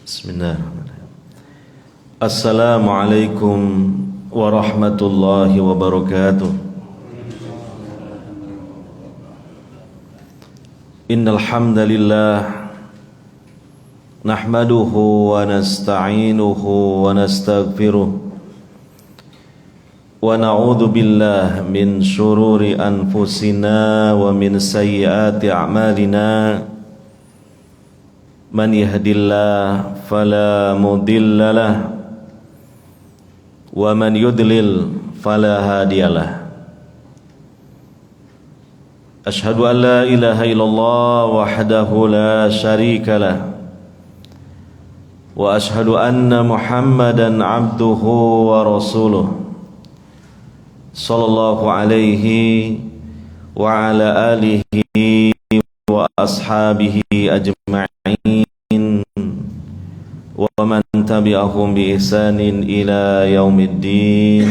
Bismillahirrahmanirrahim. Assalamualaikum warahmatullahi wabarakatuh. Innal hamdalillah nahmaduhu wa nasta'inuhu wa nastaghfiruh wa na'udzu billahi min shururi anfusina wa min sayyiati a'malina. Man yahdillah fala mudilla lah wa man yudlil fala hadiyalah. Ashhadu an la ilaha illallah wahdahu la syarika lah wa ashhadu anna Muhammadan abduhu wa rasuluh sallallahu alaihi wa ala alihi wa ashabihi ajma'in wa man tabi'ahum bi ihsanin ila yaumiddin.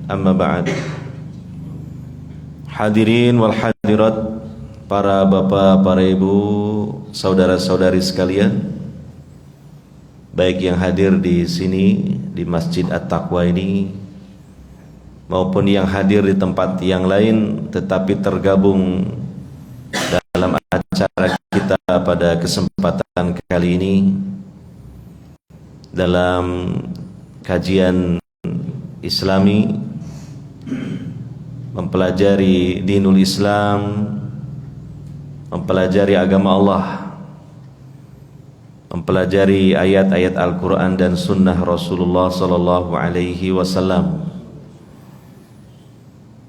Amma ba'd. Hadirin wal hadirat, para bapak, para ibu, saudara-saudari sekalian, baik yang hadir di sini di Masjid At-Taqwa ini maupun yang hadir di tempat yang lain tetapi tergabung dalam acara kita pada kesempatan kali ini dalam kajian Islami, mempelajari dinul Islam, mempelajari agama Allah, mempelajari ayat-ayat Al-Quran dan sunnah Rasulullah sallallahu alaihi wasallam.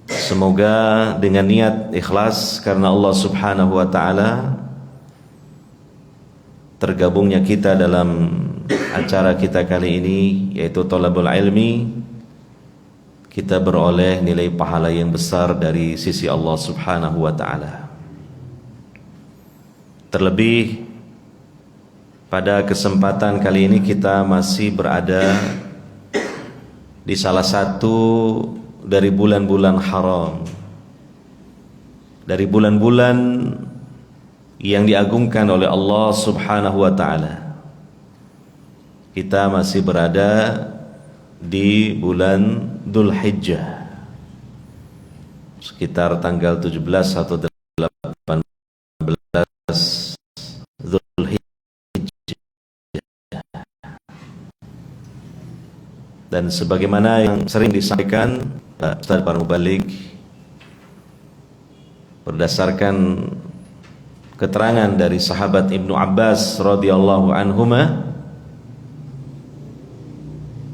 Semoga dengan niat ikhlas karena Allah subhanahu wa ta'ala, tergabungnya kita dalam acara kita kali ini yaitu Thalabul Ilmi, kita beroleh nilai pahala yang besar dari sisi Allah subhanahu wa ta'ala. Terlebih pada kesempatan kali ini kita masih berada di salah satu dari bulan-bulan haram, dari bulan-bulan yang diagungkan oleh Allah subhanahu wa ta'ala. Kita masih berada di bulan Dhul Hijjah, sekitar tanggal 17 atau 18 Dhul Hijjah. Dan sebagaimana yang sering disampaikan Ustaz para mubalik, berdasarkan keterangan dari sahabat Ibnu Abbas radhiyallahu anhuma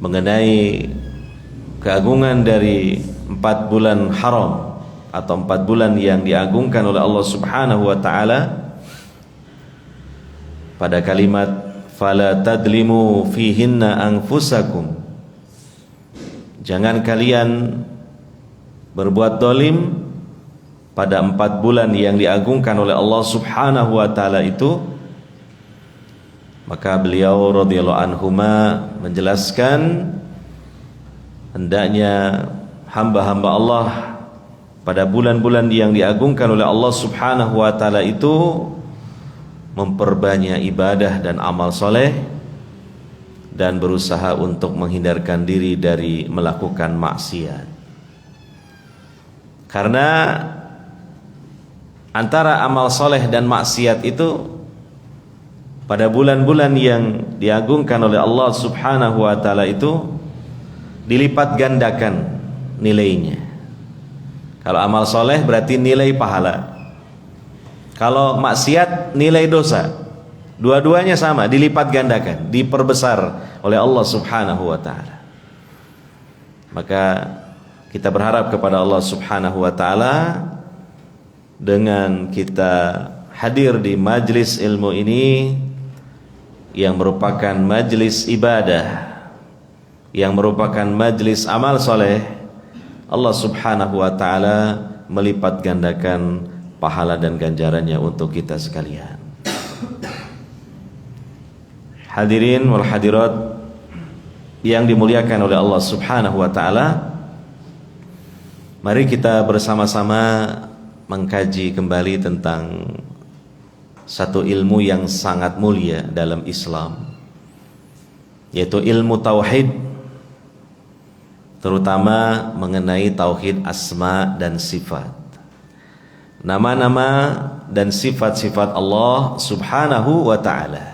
mengenai keagungan dari 4 bulan haram atau 4 bulan yang diagungkan oleh Allah subhanahu wa ta'ala, pada kalimat fala tadlimu fihinna anfusakum, jangan kalian berbuat dolim pada 4 bulan yang diagungkan oleh Allah subhanahu wa ta'ala itu. Maka beliau radhiyallahu anhuma menjelaskan hendaknya hamba-hamba Allah pada bulan-bulan yang diagungkan oleh Allah subhanahu wa ta'ala itu memperbanyak ibadah dan amal soleh dan berusaha untuk menghindarkan diri dari melakukan maksiat. Karena antara amal soleh dan maksiat itu pada bulan-bulan yang diagungkan oleh Allah subhanahu wa ta'ala itu dilipat gandakan nilainya. Kalau amal soleh berarti nilai pahala, kalau maksiat nilai dosa. Dua-duanya sama, dilipat gandakan, diperbesar oleh Allah subhanahu wa ta'ala. Maka kita berharap kepada Allah subhanahu wa ta'ala, dengan kita hadir di majlis ilmu ini yang merupakan majlis ibadah, yang merupakan majlis amal soleh, Allah subhanahu wa ta'ala melipat gandakan pahala dan ganjarannya untuk kita sekalian. Hadirin wal hadirat yang dimuliakan oleh Allah subhanahu wa ta'ala, mari kita bersama-sama mengkaji kembali tentang satu ilmu yang sangat mulia dalam Islam, yaitu ilmu tauhid, terutama mengenai tauhid asma dan sifat, nama-nama dan sifat-sifat Allah Subhanahu wa ta'ala.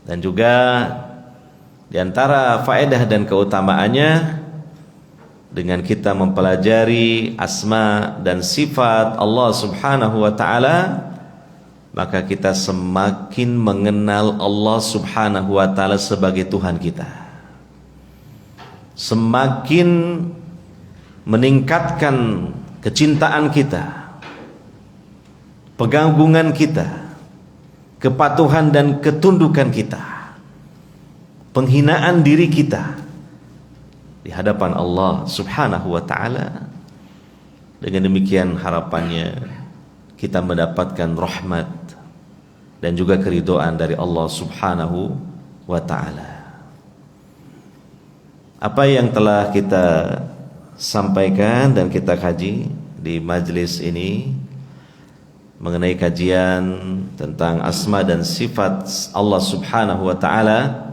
Dan juga di antara faedah dan keutamaannya, dengan kita mempelajari asma dan sifat Allah Subhanahu wa ta'ala, maka kita semakin mengenal Allah Subhanahu wa ta'ala sebagai Tuhan kita, semakin meningkatkan kecintaan kita, pengagungan kita, kepatuhan dan ketundukan kita, penghinaan diri kita di hadapan Allah Subhanahu wa ta'ala. Dengan demikian harapannya kita mendapatkan rahmat dan juga keridhaan dari Allah Subhanahu wa ta'ala. Apa yang telah kita sampaikan dan kita kaji di majlis ini mengenai kajian tentang asma dan sifat Allah Subhanahu wa ta'ala,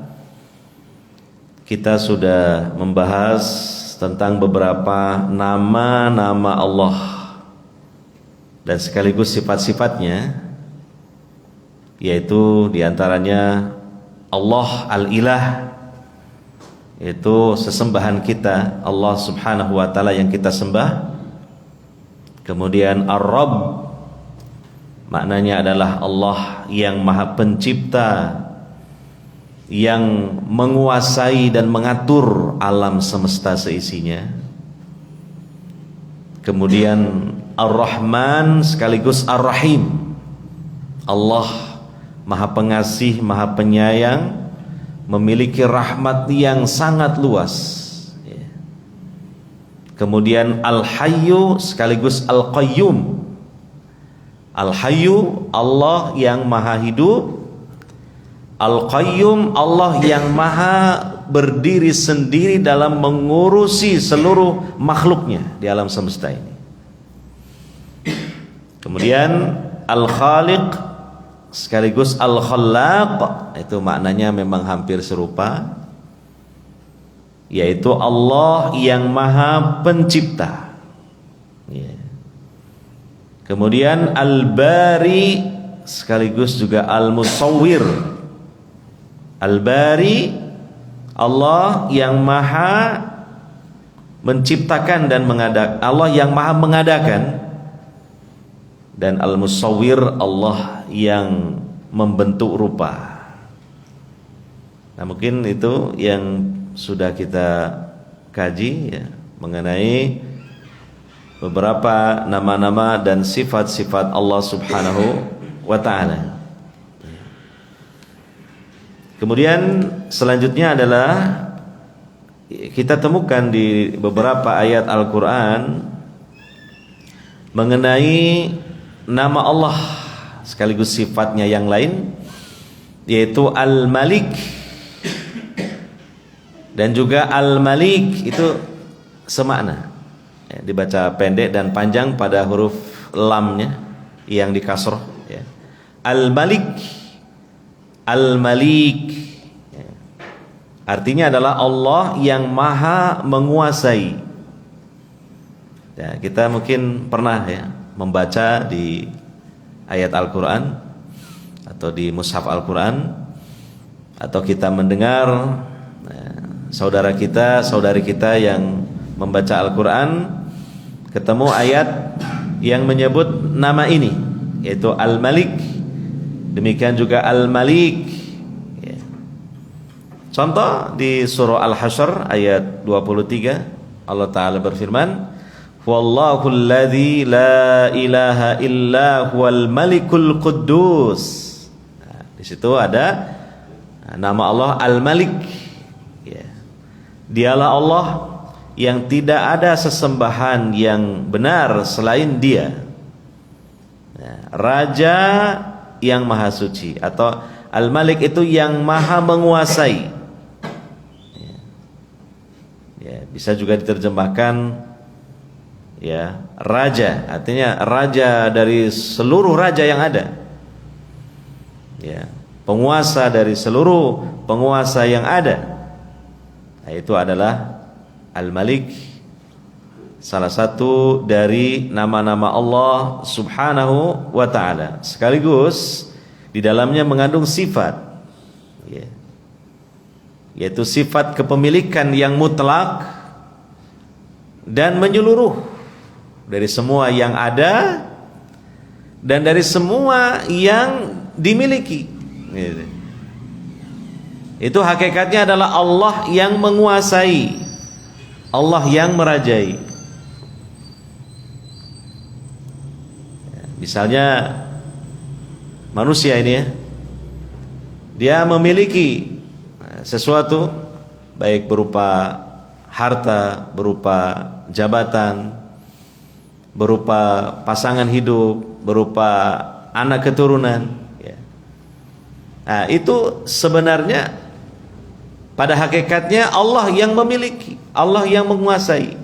kita sudah membahas tentang beberapa nama-nama Allah dan sekaligus sifat-sifatnya, yaitu diantaranya Allah Al-Ilah, yaitu sesembahan kita, Allah Subhanahu wa ta'ala yang kita sembah. Kemudian Ar-Rabb, maknanya adalah Allah yang maha pencipta, yang menguasai dan mengatur alam semesta seisinya. Kemudian Ar-Rahman sekaligus Ar-Rahim, Allah maha pengasih, maha penyayang, memiliki rahmat yang sangat luas. Kemudian Al-Hayyu sekaligus Al-Qayyum. Al-Hayyu, Allah yang maha hidup. Al-Qayyum, Allah yang maha berdiri sendiri dalam mengurusi seluruh makhluknya di alam semesta ini. Kemudian Al-Khaliq sekaligus Al-Khallaq, itu maknanya memang hampir serupa, yaitu Allah yang maha pencipta. Kemudian Al-Bari sekaligus juga Al-Musawwir. Al-Bari, Allah yang maha menciptakan dan mengadakan, Allah yang maha mengadakan. Dan Al-Musawwir, Allah yang membentuk rupa. Nah, mungkin itu yang sudah kita kaji ya, mengenai beberapa nama-nama dan sifat-sifat Allah Subhanahu wa ta'ala. Kemudian selanjutnya adalah kita temukan di beberapa ayat Al-Quran mengenai nama Allah sekaligus sifatnya yang lain, yaitu Al-Malik dan juga Al-Malik, itu semakna ya, dibaca pendek dan panjang pada huruf lamnya yang dikasroh ya. Al-Malik, Al-Malik ya, artinya adalah Allah yang maha menguasai ya. Kita mungkin pernah ya membaca di ayat Al-Quran atau di mushaf Al-Quran, atau kita mendengar saudara kita, saudari kita yang membaca Al-Quran, ketemu ayat yang menyebut nama ini, yaitu Al-Malik, demikian juga Al-Malik ya. Contoh di surah Al-Hasyr ayat 23, Allah Ta'ala berfirman, Wallahu alladzi la ilaha illa huwal malikul quddus. Nah, di situ ada nama Allah Al-Malik ya. Dialah Allah yang tidak ada sesembahan yang benar selain Dia. Nah, Raja yang maha suci, atau Al-Malik itu yang maha menguasai ya, bisa juga diterjemahkan ya raja, artinya raja dari seluruh raja yang ada ya. penguasa dari seluruh penguasa yang ada. Nah, itu adalah Al-Malik, salah satu dari nama-nama Allah Subhanahu wa ta'ala. Sekaligus di dalamnya mengandung sifat, yaitu sifat kepemilikan yang mutlak dan menyeluruh dari semua yang ada dan dari semua yang dimiliki. Itu hakikatnya adalah Allah yang menguasai, Allah yang merajai. Misalnya manusia ini dia memiliki sesuatu, baik berupa harta, berupa jabatan, berupa pasangan hidup, berupa anak keturunan. Nah, itu sebenarnya pada hakikatnya Allah yang memiliki, Allah yang menguasai.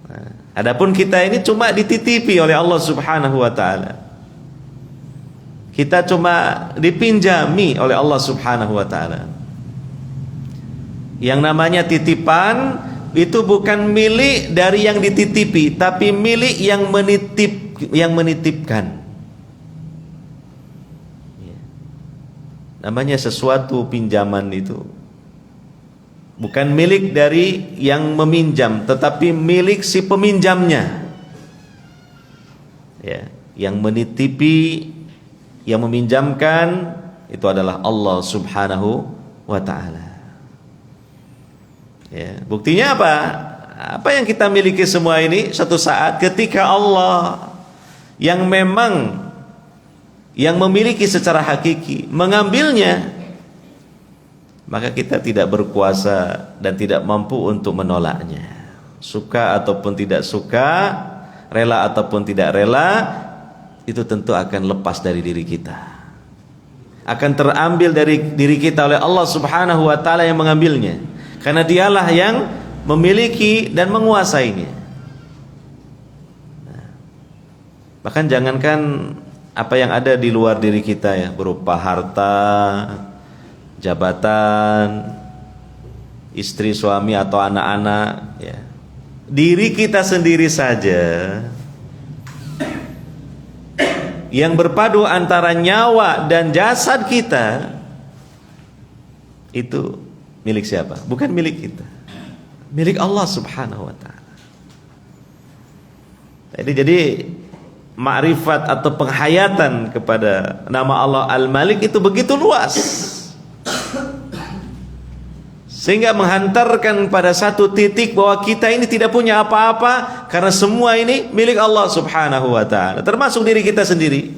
Nah, adapun kita ini cuma dititipi oleh Allah Subhanahu wa ta'ala. Kita cuma dipinjami oleh Allah Subhanahu wa ta'ala. Yang namanya titipan itu bukan milik dari yang dititipi, tapi milik yang menitipkan. Namanya sesuatu pinjaman itu bukan milik dari yang meminjam, tetapi milik si peminjamnya. Ya, yang menitipi, yang meminjamkan itu adalah Allah Subhanahu wa ta'ala. Ya, buktinya apa? Apa yang kita miliki semua ini suatu saat ketika Allah yang memang yang memiliki secara hakiki mengambilnya, maka kita tidak berkuasa dan tidak mampu untuk menolaknya. Suka ataupun tidak suka, rela ataupun tidak rela, itu tentu akan lepas dari diri kita, akan terambil dari diri kita oleh Allah Subhanahu wa ta'ala yang mengambilnya, karena dialah yang memiliki dan menguasainya. Bahkan jangankan apa yang ada di luar diri kita ya, berupa harta, jabatan, istri, suami atau anak-anak ya. Diri kita sendiri saja yang berpadu antara nyawa dan jasad kita itu milik siapa? Bukan milik kita, milik Allah Subhanahu wa ta'ala. Jadi ma'rifat atau penghayatan kepada nama Allah Al-Malik itu begitu luas, sehingga menghantarkan pada satu titik bahwa kita ini tidak punya apa-apa, karena semua ini milik Allah Subhanahu wa ta'ala, termasuk diri kita sendiri.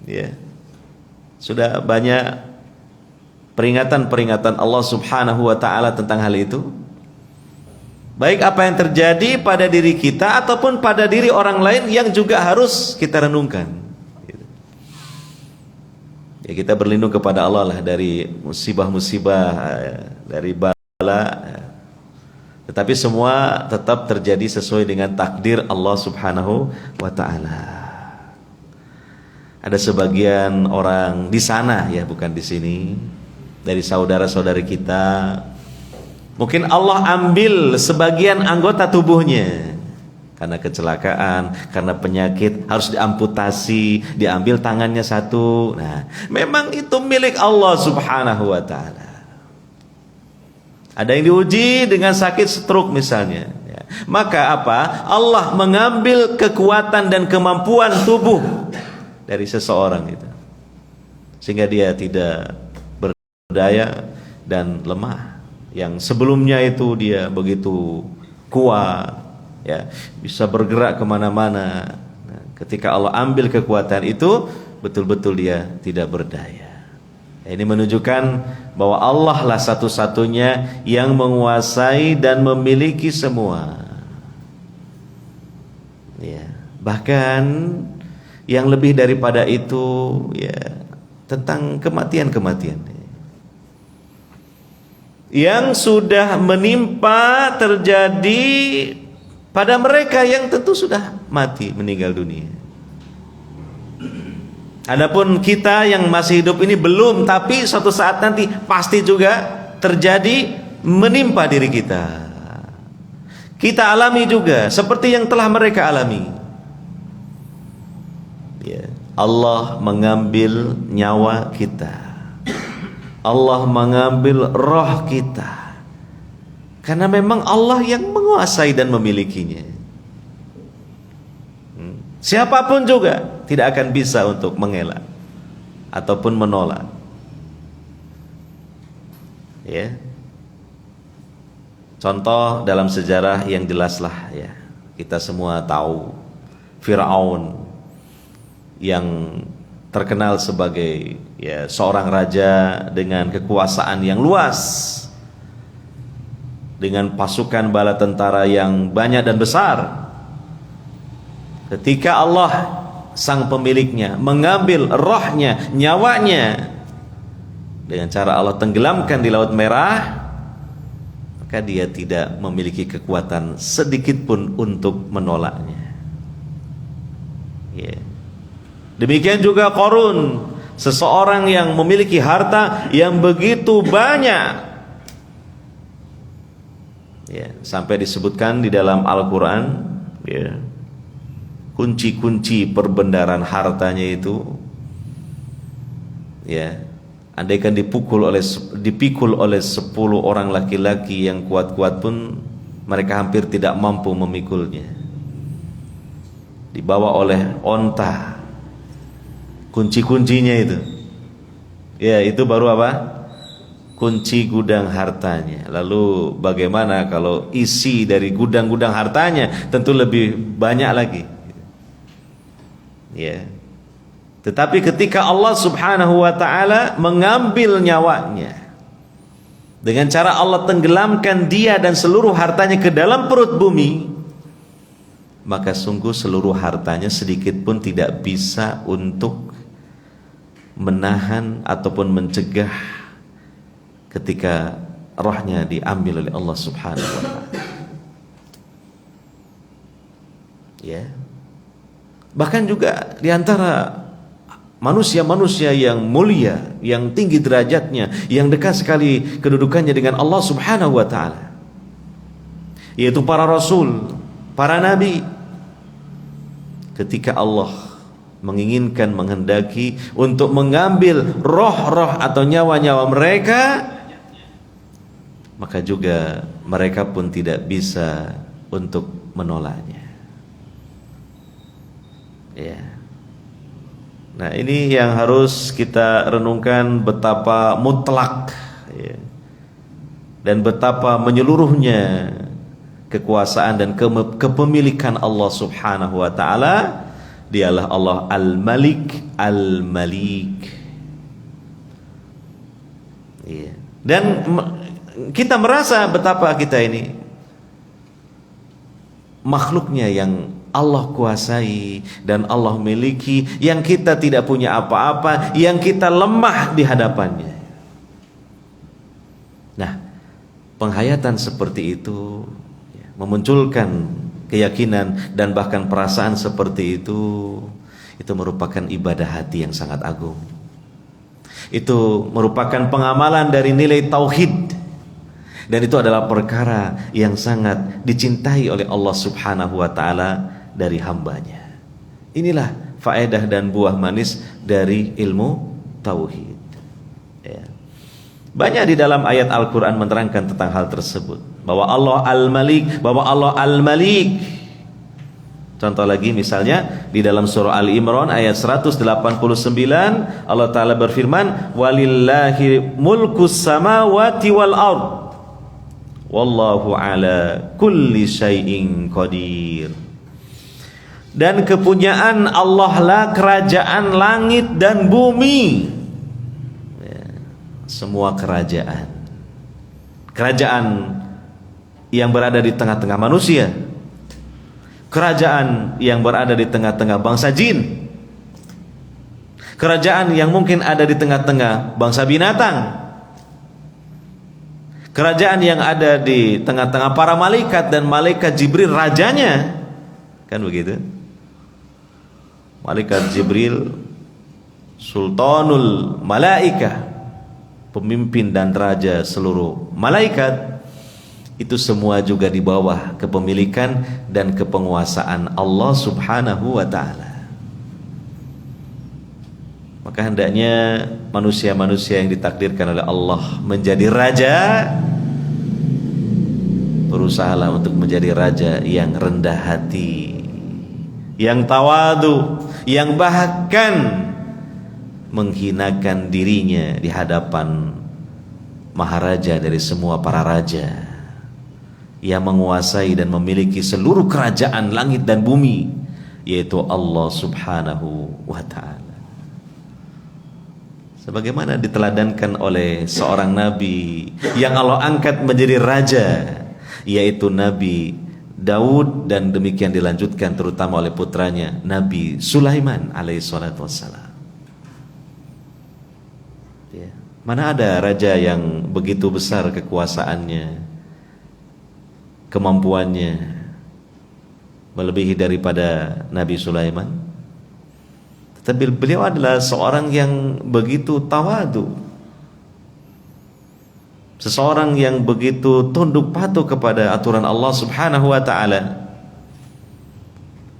Ya, sudah banyak peringatan-peringatan Allah Subhanahu wa ta'ala tentang hal itu, baik apa yang terjadi pada diri kita ataupun pada diri orang lain yang juga harus kita renungkan. Ya, kita berlindung kepada Allah lah dari musibah-musibah, dari bala. Tetapi semua tetap terjadi sesuai dengan takdir Allah Subhanahu wa ta'ala. Ada sebagian orang di sana ya, bukan di sini, dari saudara-saudari kita, mungkin Allah ambil sebagian anggota tubuhnya karena kecelakaan, karena penyakit, harus diamputasi, diambil tangannya satu. Nah, memang itu milik Allah Subhanahu wa ta'ala. Ada yang diuji dengan sakit stroke misalnya ya. Maka apa? Allah mengambil kekuatan dan kemampuan tubuh dari seseorang itu, sehingga dia tidak berdaya dan lemah. Yang sebelumnya itu dia begitu kuat ya, bisa bergerak kemana-mana. Nah, ketika Allah ambil kekuatan itu, betul-betul dia tidak berdaya. Ini menunjukkan bahwa Allah lah satu-satunya yang menguasai dan memiliki semua ya. Bahkan yang lebih daripada itu ya, tentang kematian-kematian yang sudah menimpa, terjadi pada mereka yang tentu sudah mati, meninggal dunia. Adapun kita yang masih hidup ini belum, tapi suatu saat nanti pasti juga terjadi menimpa diri kita. Kita alami juga seperti yang telah mereka alami. Ya, Allah mengambil nyawa kita. Allah mengambil roh kita. Karena memang Allah yang menguasai dan memilikinya. Siapapun juga tidak akan bisa untuk mengelak ataupun menolak. Ya. Contoh dalam sejarah yang jelaslah ya. Kita semua tahu Firaun yang terkenal sebagai ya seorang raja dengan kekuasaan yang luas, dengan pasukan bala tentara yang banyak dan besar. Ketika Allah sang pemiliknya mengambil rohnya, nyawanya, dengan cara Allah tenggelamkan di Laut Merah, maka dia tidak memiliki kekuatan sedikit pun untuk menolaknya. Ya. Demikian juga Qarun, seseorang yang memiliki harta yang begitu banyak. Ya, sampai disebutkan di dalam Al-Quran, ya, kunci-kunci perbendaharaan hartanya itu, ya, andaikan dipikul oleh 10 orang laki-laki yang kuat-kuat pun mereka hampir tidak mampu memikulnya. Dibawa oleh onta kunci-kuncinya itu, ya, itu baru apa? Kunci gudang hartanya. Lalu bagaimana kalau isi dari gudang-gudang hartanya? Tentu lebih banyak lagi. Ya. Tetapi ketika Allah Subhanahu wa taala mengambil nyawanya, dengan cara Allah tenggelamkan dia dan seluruh hartanya ke dalam perut bumi, maka sungguh seluruh hartanya sedikit pun tidak bisa untuk menahan ataupun mencegah ketika rohnya diambil oleh Allah Subhanahu wa taala. Ya. Bahkan juga di antara manusia-manusia yang mulia, yang tinggi derajatnya, yang dekat sekali kedudukannya dengan Allah Subhanahu wa taala, yaitu para rasul, para nabi. Ketika Allah menginginkan, menghendaki untuk mengambil roh-roh atau nyawa-nyawa mereka, maka juga mereka pun tidak bisa untuk menolaknya. Ya. Nah, ini yang harus kita renungkan, betapa mutlak, ya, dan betapa menyeluruhnya kekuasaan dan kepemilikan Allah Subhanahu wa taala. Dialah Allah Al-Malik, Al-Malik. Ya. Dan kita merasa betapa kita ini makhluknya yang Allah kuasai dan Allah miliki, yang kita tidak punya apa-apa, yang kita lemah di hadapannya. Nah, penghayatan seperti itu ya, memunculkan keyakinan dan bahkan perasaan seperti itu merupakan ibadah hati yang sangat agung. Itu merupakan pengamalan dari nilai tauhid. Dan itu adalah perkara yang sangat dicintai oleh Allah Subhanahu wa taala dari hambanya. Inilah faedah dan buah manis dari ilmu tauhid. Ya. Banyak di dalam ayat Al-Quran menerangkan tentang hal tersebut, bahwa Allah Al-Malik, bahwa Allah Al-Malik. Contoh lagi misalnya di dalam surah Al-Imran ayat 189, Allah Ta'ala berfirman, walillahi mulkus samawati wal ard, wallahu ala kulli syai'in qadir. Dan kepunyaan Allah lah kerajaan langit dan bumi. Ya, semua kerajaan. Kerajaan yang berada di tengah-tengah manusia. Kerajaan yang berada di tengah-tengah bangsa jin. Kerajaan yang mungkin ada di tengah-tengah bangsa binatang. Kerajaan yang ada di tengah-tengah para malaikat dan malaikat Jibril rajanya. Kan begitu? Malaikat Jibril sultanul malaikah, pemimpin dan raja seluruh malaikat, itu semua juga di bawah kepemilikan dan kepenguasaan Allah Subhanahu wa ta'ala. Maka hendaknya manusia-manusia yang ditakdirkan oleh Allah menjadi raja, berusahalah untuk menjadi raja yang rendah hati, yang tawadu, yang bahkan menghinakan dirinya di hadapan maharaja dari semua para raja yang menguasai dan memiliki seluruh kerajaan langit dan bumi, yaitu Allah Subhanahu wa ta'ala. Sebagaimana diteladankan oleh seorang nabi yang Allah angkat menjadi raja, yaitu Nabi Daud, dan demikian dilanjutkan terutama oleh putranya Nabi Sulaiman alaihissalatu wassalam. Ya. Mana ada raja yang begitu besar kekuasaannya, kemampuannya melebihi daripada Nabi Sulaiman? Tetapi beliau adalah seorang yang begitu tawadu, seseorang yang begitu tunduk patuh kepada aturan Allah Subhanahu wa ta'ala,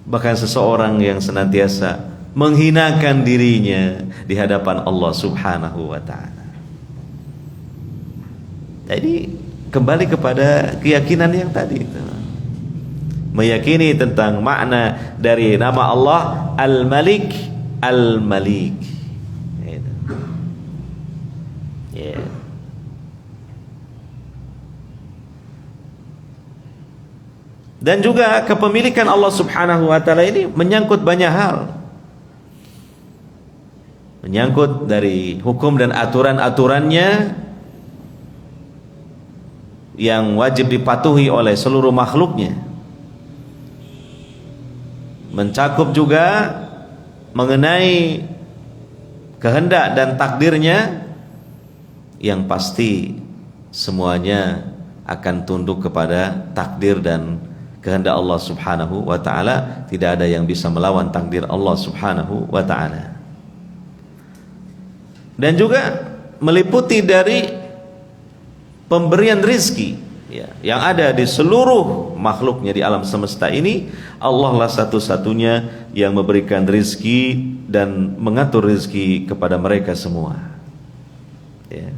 bahkan seseorang yang senantiasa menghinakan dirinya di hadapan Allah Subhanahu wa ta'ala. Jadi kembali kepada keyakinan yang tadi itu, meyakini tentang makna dari nama Allah Al-Malik, Al-Malik. Yeah. Dan juga kepemilikan Allah Subhanahu wa ta'ala ini menyangkut banyak hal. Menyangkut dari hukum dan aturan-aturannya yang wajib dipatuhi oleh seluruh makhluknya. Mencakup juga mengenai kehendak dan takdirnya yang pasti semuanya akan tunduk kepada takdir dan kehendak Allah Subhanahu wa ta'ala. Tidak ada yang bisa melawan takdir Allah Subhanahu wa ta'ala. Dan juga meliputi dari pemberian rizki, ya, yang ada di seluruh makhluknya di alam semesta ini. Allah lah satu-satunya yang memberikan rizki dan mengatur rizki kepada mereka semua, ya.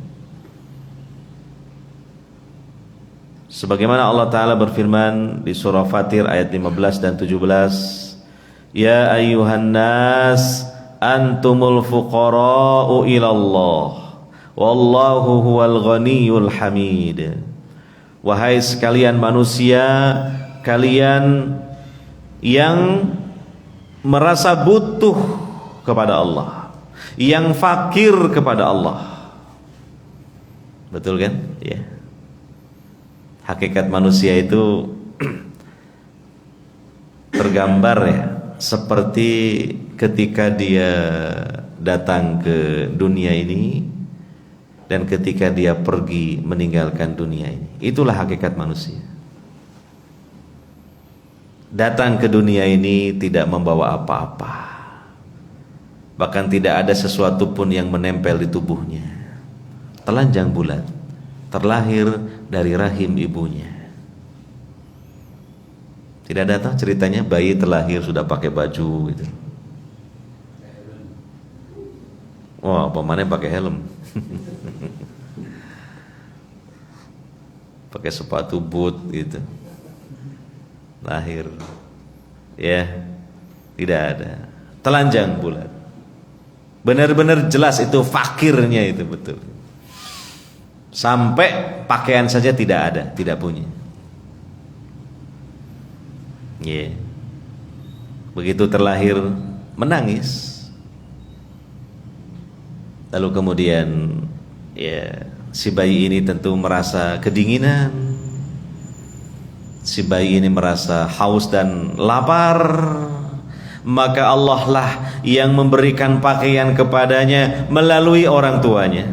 Sebagaimana Allah Ta'ala berfirman di surah Fatir ayat 15 dan 17, Ya ayyuhan nas antumul fuqara'u ilallah wallahu huwal ghaniyul hamid. Wahai sekalian manusia, kalian yang merasa butuh kepada Allah, yang fakir kepada Allah. Betul kan? Ya. Hakikat manusia itu tergambar ya, seperti ketika dia datang ke dunia ini dan ketika dia pergi meninggalkan dunia ini. Itulah hakikat manusia. Datang ke dunia ini tidak membawa apa-apa, bahkan tidak ada sesuatu pun yang menempel di tubuhnya. Telanjang bulat, terlahir dari rahim ibunya. Tidak ada tahu ceritanya bayi terlahir sudah pakai baju gitu. Wah, pamannya pakai helm. Pakai sepatu boot gitu. Lahir. Ya, tidak ada. Telanjang bulat. Benar-benar jelas itu fakirnya itu, betul. Sampai pakaian saja tidak ada, tidak punya. Ya. Begitu terlahir menangis. Lalu kemudian ya, si bayi ini tentu merasa kedinginan. Si bayi ini merasa haus dan lapar. Maka Allah lah yang memberikan pakaian kepadanya melalui orang tuanya.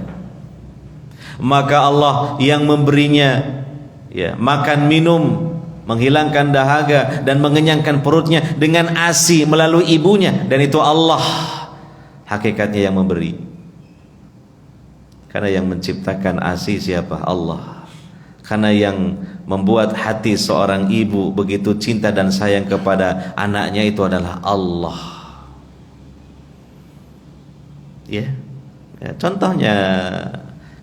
Maka Allah yang memberinya ya, makan minum, menghilangkan dahaga dan mengenyangkan perutnya dengan ASI melalui ibunya. Dan itu Allah. hakikatnya yang memberi. Karena yang menciptakan ASI siapa? Allah. Karena yang membuat hati seorang ibu begitu cinta dan sayang kepada anaknya itu adalah Allah. Ya, contohnya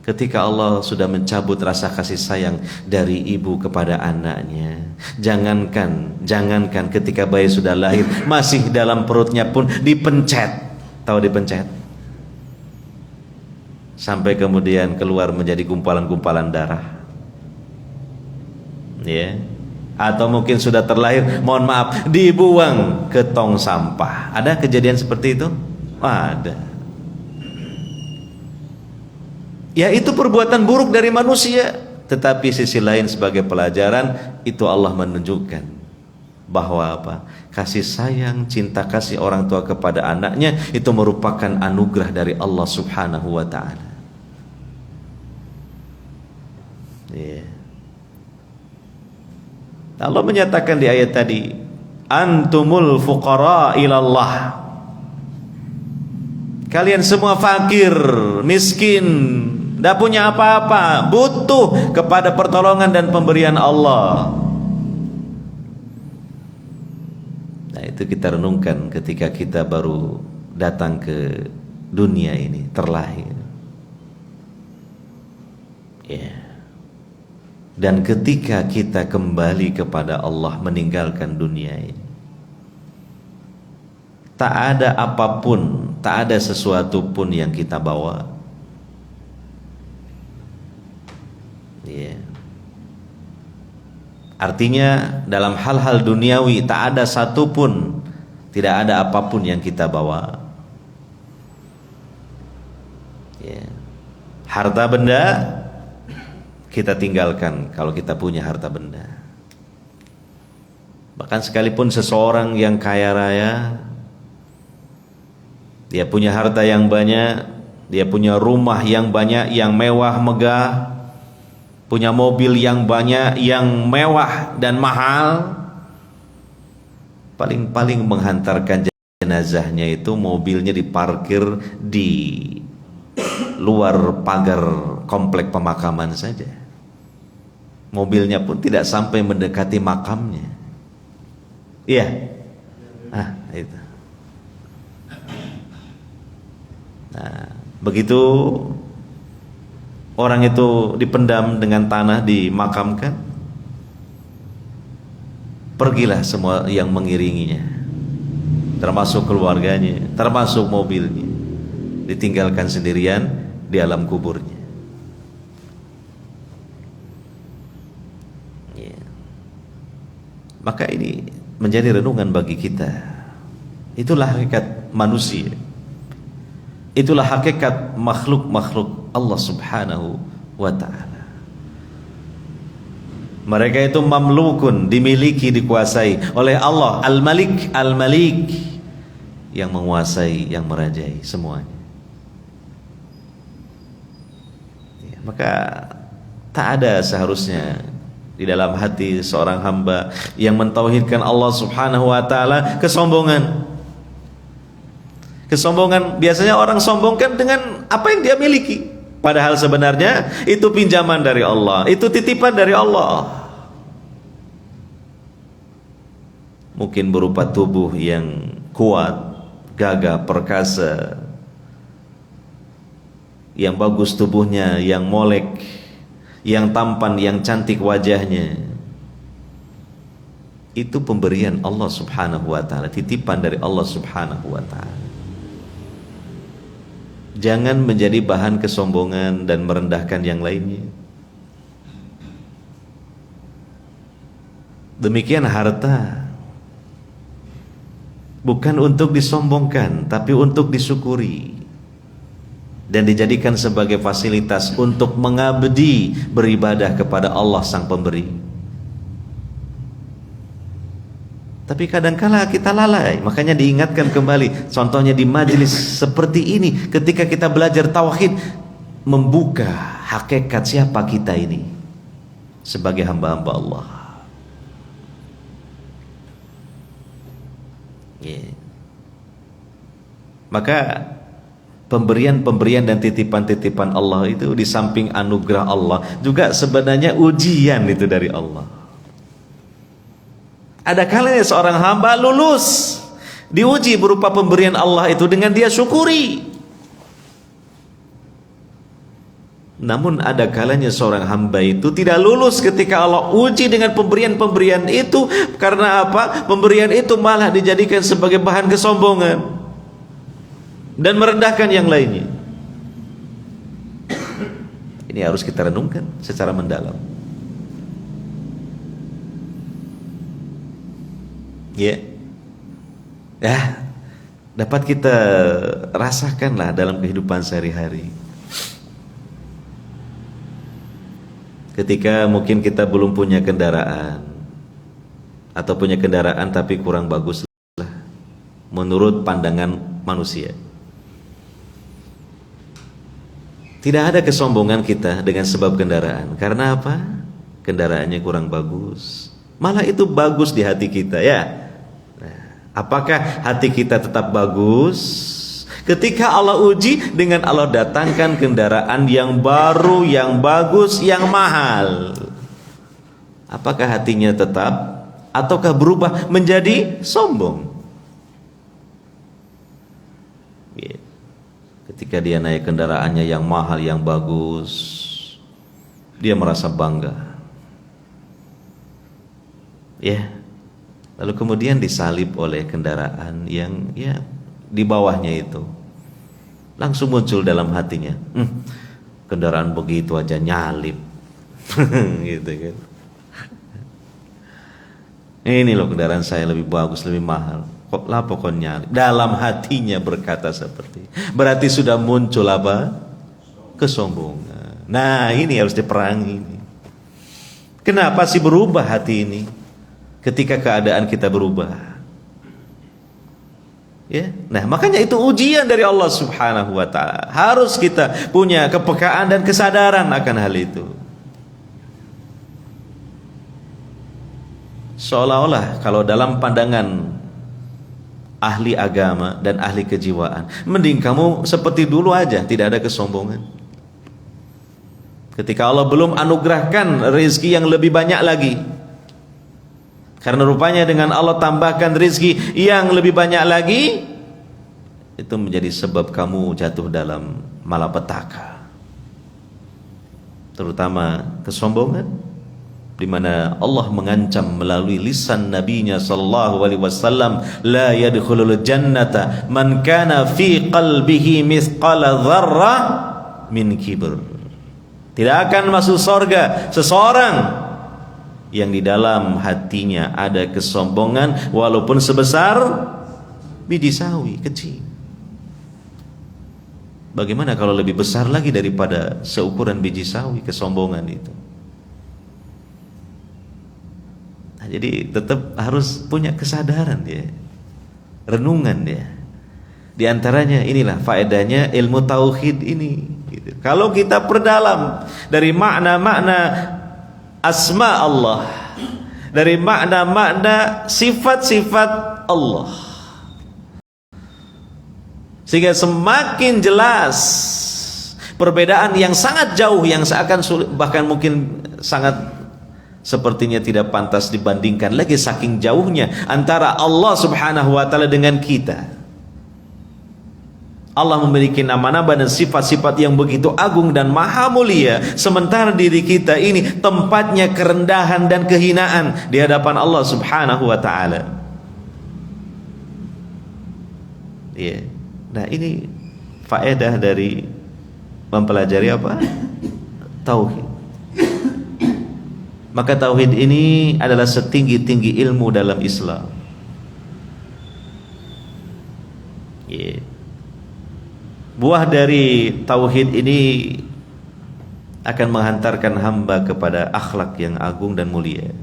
ketika Allah sudah mencabut rasa kasih sayang dari ibu kepada anaknya, jangankan ketika bayi sudah lahir, masih dalam perutnya pun dipencet. Tahu dipencet? Sampai kemudian keluar menjadi gumpalan-gumpalan darah. Ya. Atau mungkin sudah terlahir, mohon maaf, dibuang ke tong sampah. Ada kejadian seperti itu? Ada. Ya, itu perbuatan buruk dari manusia. Tetapi sisi lain sebagai pelajaran, itu Allah menunjukkan bahwa apa? Kasih sayang, cinta kasih orang tua kepada anaknya itu merupakan anugerah dari Allah Subhanahu wa taala. Yeah. Allah menyatakan di ayat tadi, antumul fuqara ilallah. Kalian semua fakir, miskin, tidak punya apa-apa, butuh kepada pertolongan dan pemberian Allah. Nah, itu kita renungkan ketika kita baru datang ke dunia ini, terlahir. Ya. Dan ketika kita kembali kepada Allah, meninggalkan dunia ini, tak ada apapun, tak ada sesuatu pun yang kita bawa. Ya. Artinya dalam hal-hal duniawi tak ada satupun, tidak ada apapun yang kita bawa. Ya. Harta benda kita tinggalkan kalau kita punya harta benda. Bahkan sekalipun seseorang yang kaya raya, dia punya harta yang banyak, dia punya rumah yang banyak, yang mewah megah, punya mobil yang banyak, yang mewah dan mahal, paling-paling menghantarkan jenazahnya itu mobilnya diparkir di luar pagar komplek pemakaman saja. Mobilnya pun tidak sampai mendekati makamnya. Iya. Itu. Nah, begitu orang itu dipendam dengan tanah, dimakamkan, pergilah semua yang mengiringinya, termasuk keluarganya, termasuk mobilnya, ditinggalkan sendirian di alam kuburnya. Ya. Maka ini menjadi renungan bagi kita. Itulah hakikat manusia. Itulah hakikat makhluk-makhluk Allah Subhanahu wa ta'ala. Mereka itu mamlukun, dimiliki, dikuasai oleh Allah Al-Malik, Al-Malik, yang menguasai, yang merajai semuanya. Ya, maka tak ada seharusnya di dalam hati seorang hamba yang mentauhidkan Allah Subhanahu wa ta'ala kesombongan. Kesombongan, biasanya orang sombongkan dengan apa yang dia miliki, padahal sebenarnya itu pinjaman dari Allah, itu titipan dari Allah. Mungkin berupa tubuh yang kuat, gagah, perkasa, yang bagus tubuhnya, yang molek, yang tampan, yang cantik wajahnya. Itu pemberian Allah Subhanahu wa ta'ala, titipan dari Allah Subhanahu wa ta'ala. Jangan menjadi bahan kesombongan dan merendahkan yang lainnya. Demikian harta, bukan untuk disombongkan, tapi untuk disyukuri dan dijadikan sebagai fasilitas untuk mengabdi, beribadah kepada Allah Sang Pemberi. Tapi kadangkala kita lalai, makanya diingatkan kembali. Contohnya di majelis seperti ini, ketika kita belajar tauhid, membuka hakikat siapa kita ini sebagai hamba-hamba Allah. Maka pemberian-pemberian dan titipan-titipan Allah itu di samping anugerah Allah juga sebenarnya ujian itu dari Allah. Ada kalanya seorang hamba lulus, diuji berupa pemberian Allah itu dengan dia syukuri. Namun ada kalanya seorang hamba itu tidak lulus ketika Allah uji dengan pemberian-pemberian itu. Karena apa? Pemberian itu malah dijadikan sebagai bahan kesombongan dan merendahkan yang lainnya. Ini harus kita renungkan secara mendalam. Ya, dapat kita rasakanlah dalam kehidupan sehari-hari. Ketika mungkin kita belum punya kendaraan, atau punya kendaraan tapi kurang bagus lah menurut pandangan manusia. Tidak ada kesombongan kita dengan sebab kendaraan. Karena apa? Kendaraannya kurang bagus. Malah itu bagus di hati kita, ya. Apakah hati kita tetap bagus ketika Allah uji dengan Allah datangkan kendaraan yang baru, yang bagus, yang mahal? Apakah hatinya tetap ataukah berubah menjadi sombong? Ketika dia naik kendaraannya yang mahal, yang bagus, dia merasa bangga. Ya. Lalu kemudian disalib oleh kendaraan yang di bawahnya itu. Langsung muncul dalam hatinya, kendaraan begitu aja nyalip. Gitu kan. Ini loh kendaraan saya lebih bagus, lebih mahal. Kok lah pokoknya dalam hatinya berkata seperti. Berarti sudah muncul apa? Kesombongan. Nah, ini harus diperangi. Kenapa sih berubah hati ini? Ketika keadaan kita berubah, ya. Nah, makanya itu ujian dari Allah Subhanahu wa taala. Harus kita punya kepekaan dan kesadaran akan hal itu. Seolah-olah kalau dalam pandangan ahli agama dan ahli kejiwaan, mending kamu seperti dulu aja, tidak ada kesombongan. Ketika Allah belum anugerahkan rezeki yang lebih banyak lagi, karena rupanya dengan Allah tambahkan rezeki yang lebih banyak lagi, itu menjadi sebab kamu jatuh dalam malapetaka, terutama kesombongan, di mana Allah mengancam melalui lisan nabinya sallallahu alaihi wasallam, la yadkhulul jannata man kana fi qalbihi mithqala dzarrah min kibr. Tidak akan masuk surga seseorang yang di dalam hatinya ada kesombongan walaupun sebesar biji sawi kecil. Bagaimana kalau lebih besar lagi daripada seukuran biji sawi kesombongan itu? Nah, jadi tetap harus punya kesadaran ya, renungan ya. Di antaranya inilah faedahnya ilmu tauhid ini. Gitu. Kalau kita perdalam dari makna-makna asma Allah, dari makna-makna sifat-sifat Allah, sehingga semakin jelas perbedaan yang sangat jauh, yang seakan sulit, bahkan mungkin sangat sepertinya tidak pantas dibandingkan lagi saking jauhnya antara Allah Subhanahu wa taala dengan kita. Allah memiliki nama-nama dan sifat-sifat yang begitu agung dan maha mulia, sementara diri kita ini tempatnya kerendahan dan kehinaan di hadapan Allah Subhanahu wa taala. Ya. Nah, ini faedah dari mempelajari apa? Tauhid. Maka tauhid ini adalah setinggi-tinggi ilmu dalam Islam. Ya. Buah dari tauhid ini akan menghantarkan hamba kepada akhlak yang agung dan mulia.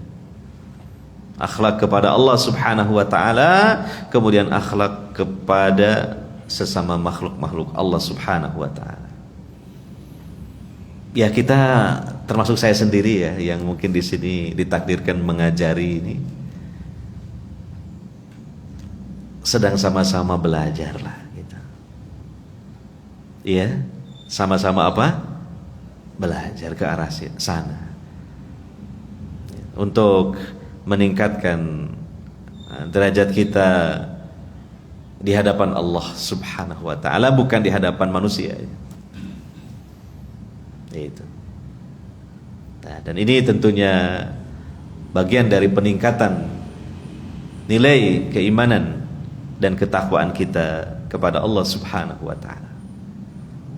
Akhlak kepada Allah Subhanahu wa taala, kemudian akhlak kepada sesama makhluk-makhluk Allah Subhanahu wa taala. Ya, kita termasuk saya sendiri ya yang mungkin di sini ditakdirkan mengajari ini, sedang sama-sama belajar lah. ya, sama-sama apa? Belajar ke arah sana. Untuk meningkatkan derajat kita di hadapan Allah Subhanahu wa taala, bukan di hadapan manusia. Itu. Nah, dan ini tentunya bagian dari peningkatan nilai keimanan dan ketakwaan kita kepada Allah Subhanahu wa taala.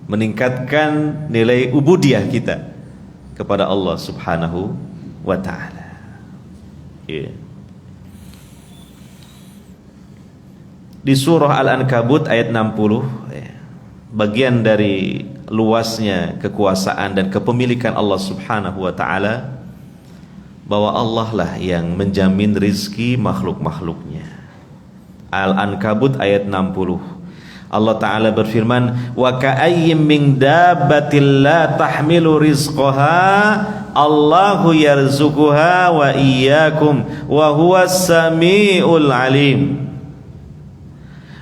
Meningkatkan nilai ubudiyah kita kepada Allah Subhanahu wa taala. Yeah. Di surah Al-Ankabut ayat 60, bagian dari luasnya kekuasaan dan kepemilikan Allah Subhanahu wa taala, bahwa Allah lah yang menjamin rizki makhluk-makhluknya. Al-Ankabut ayat 60, Allah Ta'ala berfirman, wa ka'ayyim min dabbatin la tahmilu rizqaha Allahu yarzuquha wa iyyakum wa huwas samiul alim.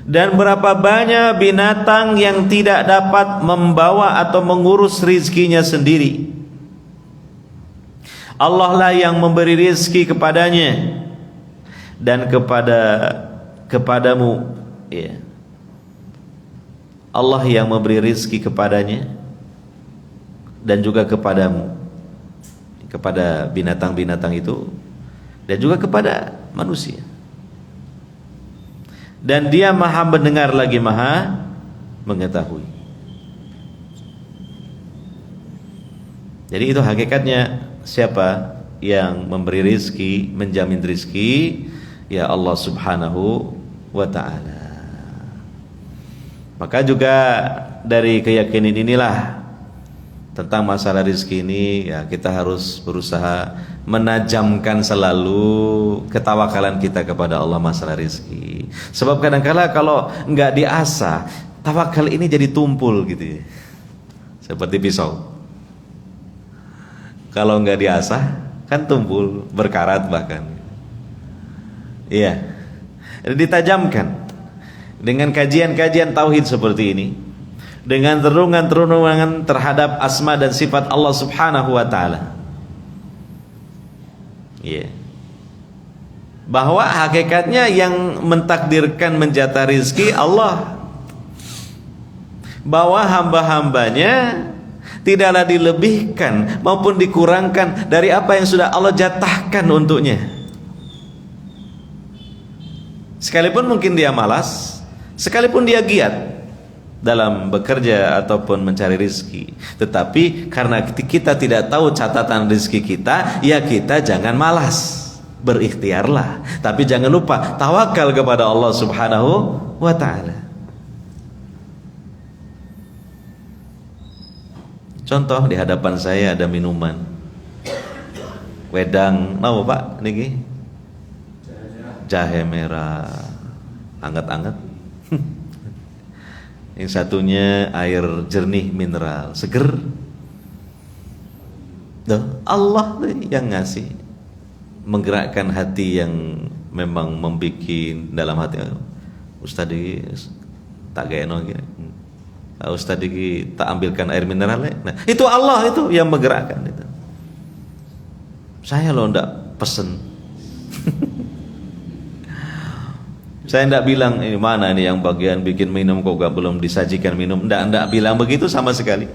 Dan berapa banyak binatang yang tidak dapat membawa atau mengurus rizkinya sendiri, Allah lah yang memberi rizki kepadanya dan kepadamu, ya. Allah yang memberi rizki kepadanya dan juga kepadamu, kepada binatang-binatang itu dan juga kepada manusia. Dan Dia Maha mendengar lagi Maha mengetahui. Jadi itu hakikatnya, siapa yang memberi rizki, menjamin rizki, ya Allah Subhanahu wa ta'ala. Maka juga dari keyakinan inilah tentang masalah rizki ini, ya kita harus berusaha menajamkan selalu ketawakalan kita kepada Allah masalah rizki. Sebab kadang-kala kalau enggak diasah, tawakal ini jadi tumpul gitu ya, seperti pisau. Kalau enggak diasah kan tumpul, berkarat bahkan. Iya, ditajamkan dengan kajian-kajian tauhid seperti ini, dengan renungan-renungan terhadap asma dan sifat Allah Subhanahu wa taala. Yeah. Bahwa hakikatnya yang mentakdirkan menjatah rizki Allah, bahwa hamba-hambanya tidaklah dilebihkan maupun dikurangkan dari apa yang sudah Allah jatahkan untuknya. Sekalipun mungkin dia malas, sekalipun dia giat dalam bekerja ataupun mencari rizki, tetapi karena kita tidak tahu catatan rizki kita, ya kita jangan malas, berikhtiarlah, tapi jangan lupa tawakal kepada Allah Subhanahu wa ta'ala. Contoh, di hadapan saya ada minuman wedang, mau Pak niki? Jahe merah anget-anget. Yang satunya air jernih mineral seger. Allah yang ngasih, menggerakkan hati yang memang membuat dalam hati, Ustaz ini tak geno gitu, Ustaz ini tak ambilkan air mineral. Nah, itu Allah itu yang menggerakkan itu. Saya loh ndak pesen. Saya tidak bilang ini mana ini yang bagian bikin minum kok belum disajikan minum. Tidak bilang begitu sama sekali.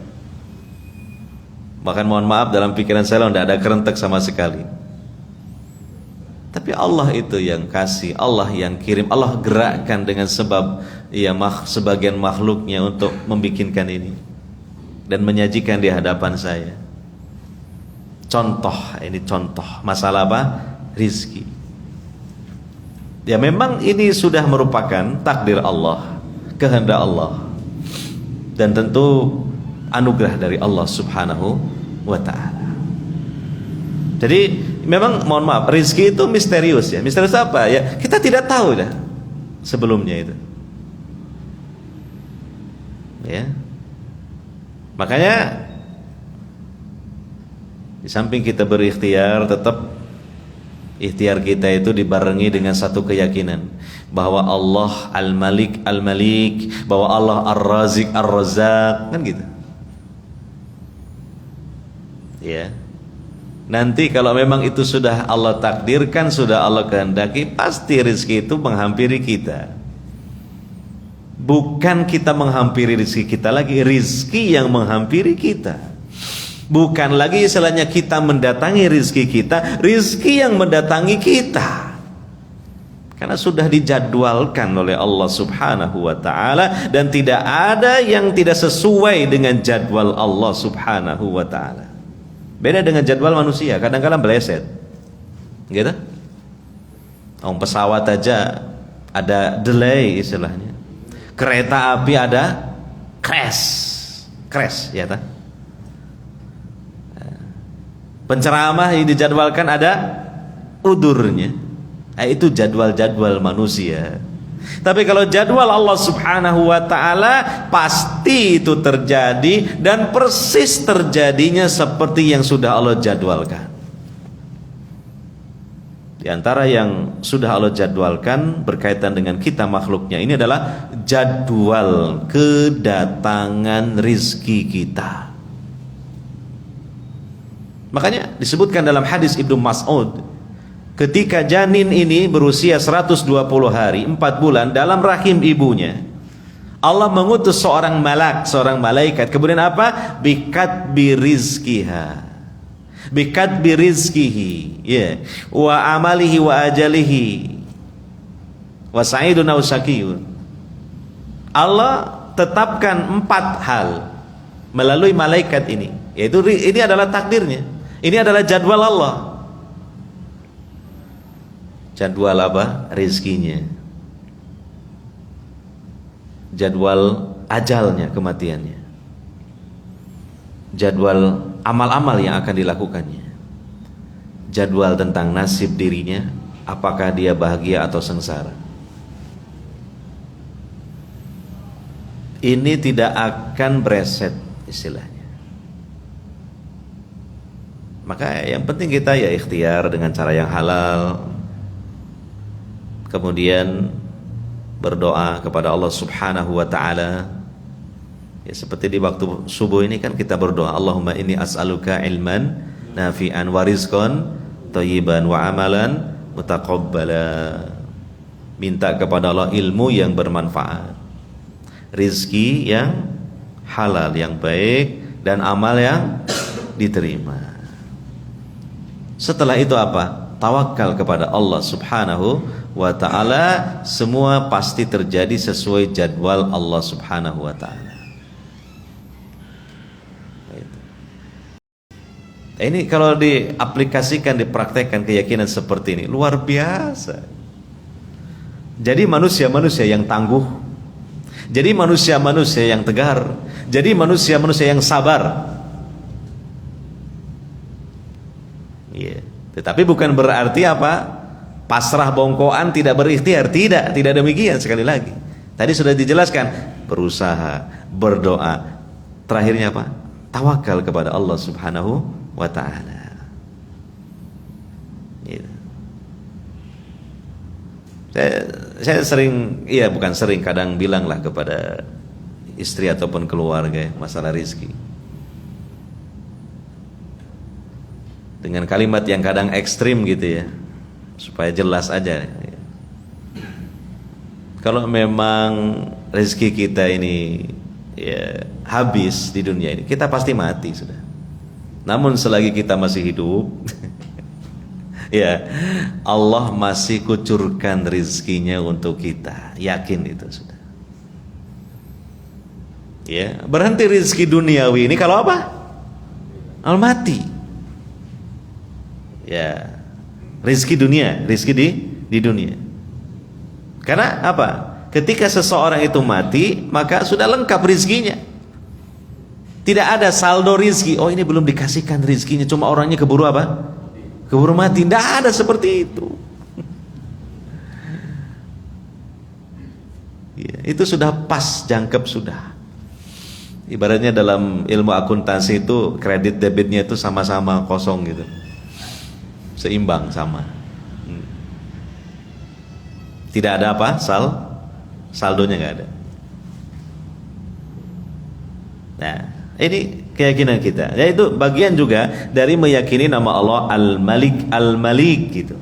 Bahkan mohon maaf, dalam pikiran saya tidak ada kerentek sama sekali. Tapi Allah itu yang kasih, Allah yang kirim, Allah gerakkan dengan sebab ya sebagian makhluknya untuk membikinkan ini dan menyajikan di hadapan saya. Contoh, ini contoh masalah apa? Rizki. Ya memang ini sudah merupakan takdir Allah, kehendak Allah, dan tentu anugerah dari Allah Subhanahu wa ta'ala. Jadi memang mohon maaf, rizki itu misterius ya. Misterius apa ya? Kita tidak tahu dah sebelumnya itu. Ya. Makanya di samping kita berikhtiar, tetap ikhtiar kita itu dibarengi dengan satu keyakinan, bahwa Allah Al-Malik Al-Malik, bahwa Allah Ar-Razik Ar-Razzaq, kan gitu. Ya. Nanti kalau memang itu sudah Allah takdirkan, sudah Allah kehendaki, pasti rezeki itu menghampiri kita. Bukan kita menghampiri rezeki kita lagi, rezeki yang menghampiri kita. Bukan lagi istilahnya kita mendatangi rezeki kita, rezeki yang mendatangi kita. Karena sudah dijadwalkan oleh Allah Subhanahu wa taala, dan tidak ada yang tidak sesuai dengan jadwal Allah Subhanahu wa taala. Beda dengan jadwal manusia, kadang-kadang meleset. Gitu? Pesawat aja ada delay istilahnya. Kereta api ada crash, ya tak? Penceramah yang dijadwalkan ada udurnya. Itu jadwal-jadwal manusia. Tapi kalau jadwal Allah Subhanahu wa taala, pasti itu terjadi dan persis terjadinya seperti yang sudah Allah jadwalkan. Di antara yang sudah Allah jadwalkan berkaitan dengan kita makhluknya ini adalah jadwal kedatangan rizki kita. Makanya disebutkan dalam hadis Ibnu Mas'ud, ketika janin ini berusia 120 hari, 4 bulan dalam rahim ibunya, Allah mengutus seorang malaikat. Kemudian apa? Bikat birizkiha, bikat birizkihi, ya, wa amalihi wa ajalihi, wa sa'idun aw syaqiyun. Allah tetapkan 4 hal melalui malaikat ini, yaitu ini adalah takdirnya, ini adalah jadwal Allah. Jadwal apa? Rizkinya. Jadwal ajalnya, kematiannya. Jadwal amal-amal yang akan dilakukannya. Jadwal tentang nasib dirinya, apakah dia bahagia atau sengsara. Ini tidak akan bereset istilahnya. Maka yang penting kita ya ikhtiar dengan cara yang halal. Kemudian berdoa kepada Allah Subhanahu wa taala. Ya, seperti di waktu subuh ini kan kita berdoa, Allahumma inni as'aluka ilman nafi'an wa rizqan thayyiban wa amalan mutaqabbala. Minta kepada Allah ilmu yang bermanfaat, rizki yang halal, yang baik, dan amal yang diterima. Setelah itu apa? Tawakal kepada Allah Subhanahu wa ta'ala. Semua pasti terjadi sesuai jadwal Allah Subhanahu wa ta'ala. Ini kalau diaplikasikan, dipraktekkan keyakinan seperti ini, luar biasa. Jadi manusia-manusia yang tangguh, jadi manusia-manusia yang tegar, jadi manusia-manusia yang sabar. Yeah. Tetapi bukan berarti apa? Pasrah bongkoan, tidak berikhtiar. Tidak demikian. Sekali lagi, tadi sudah dijelaskan, berusaha, berdoa, terakhirnya apa? Tawakal kepada Allah Subhanahu wa ta'ala. Gitu. Saya sering, iya bukan sering, kadang bilanglah kepada istri ataupun keluarga masalah rizki, dengan kalimat yang kadang ekstrim gitu ya, supaya jelas aja. Kalau memang rezeki kita ini ya habis di dunia ini, kita pasti mati sudah. Namun selagi kita masih hidup ya Allah masih kucurkan rezekinya untuk kita. Yakin itu sudah. Ya, berhenti rezeki duniawi ini kalau apa? Al mati. Ya, rezeki dunia, rezeki di dunia. Karena apa? Ketika seseorang itu mati, maka sudah lengkap rezekinya. Tidak ada saldo rezeki. Oh, ini belum dikasihkan rezekinya, cuma orangnya keburu apa? Keburu mati. Tidak ada seperti itu. Ya, itu sudah pas jangkep sudah. Ibaratnya dalam ilmu akuntansi itu kredit debitnya itu sama-sama kosong gitu. Seimbang sama. Tidak ada apa? Saldonya nggak ada. Nah, ini keyakinan kita. Yaitu bagian juga dari meyakini nama Allah Al-Malik, Al-Malik gitu.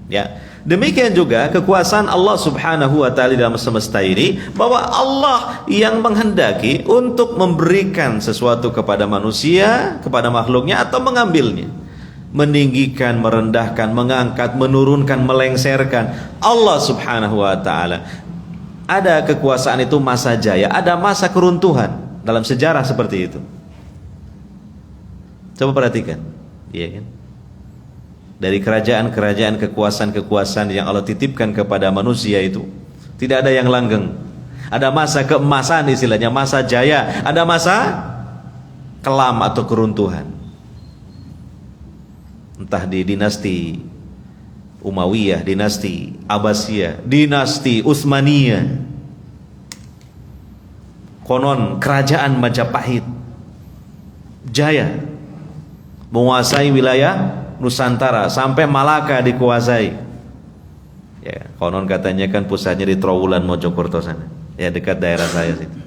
Ya. Demikian juga kekuasaan Allah Subhanahu wa taala dalam semesta ini, bahwa Allah yang menghendaki untuk memberikan sesuatu kepada manusia, kepada makhluknya, atau mengambilnya, meninggikan, merendahkan, mengangkat, menurunkan, melengsarkan. Allah Subhanahu wa taala. Ada kekuasaan itu masa jaya, ada masa keruntuhan dalam sejarah seperti itu. Coba perhatikan, iya kan? Dari kerajaan-kerajaan, kekuasaan-kekuasaan yang Allah titipkan kepada manusia itu, tidak ada yang langgeng. Ada masa keemasan istilahnya, masa jaya, ada masa kelam atau keruntuhan. Entah di dinasti Umayyah, dinasti Abbasiyah, dinasti Utsmaniyah, konon kerajaan Majapahit jaya menguasai wilayah Nusantara sampai Malaka dikuasai. Ya, konon katanya kan pusatnya di Trowulan Mojokerto sana. Ya, dekat daerah saya situ.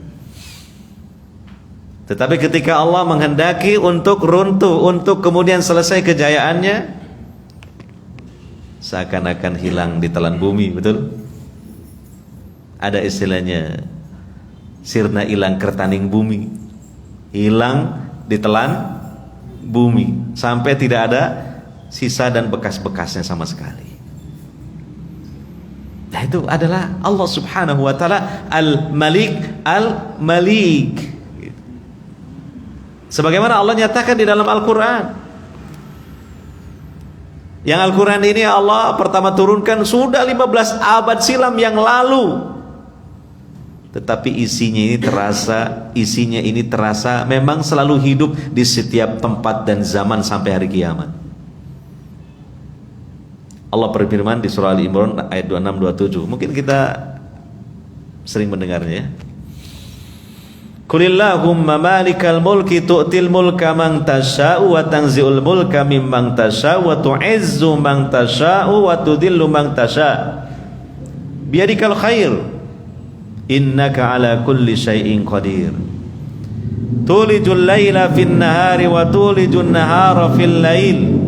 Tetapi ketika Allah menghendaki untuk runtuh, untuk kemudian selesai kejayaannya, seakan-akan hilang ditelan bumi, betul? Ada istilahnya sirna ilang kertaning bumi. Hilang ditelan bumi sampai tidak ada sisa dan bekas-bekasnya sama sekali. Nah, itu adalah Allah Subhanahu wa taala Al-Malik, Al-Malik. Sebagaimana Allah nyatakan di dalam Al-Qur'an. Yang Al-Qur'an ini Allah pertama turunkan sudah 15 abad silam yang lalu. Tetapi isinya ini terasa memang selalu hidup di setiap tempat dan zaman sampai hari kiamat. Allah berfirman di surah Al-Imran ayat 26-27. Mungkin kita sering mendengarnya. Qulillahumma malikal mulki tu'til mulka man tasha'u wa tanzi'ul mulka mimman tasha'u wa tu'izzu man tasha'u wa tudillu man tasha'. Biyadikal khair. Innaka ala kulli syai'in qadir. Tulijul laila fin nahari wa tulijun nahara fil lail.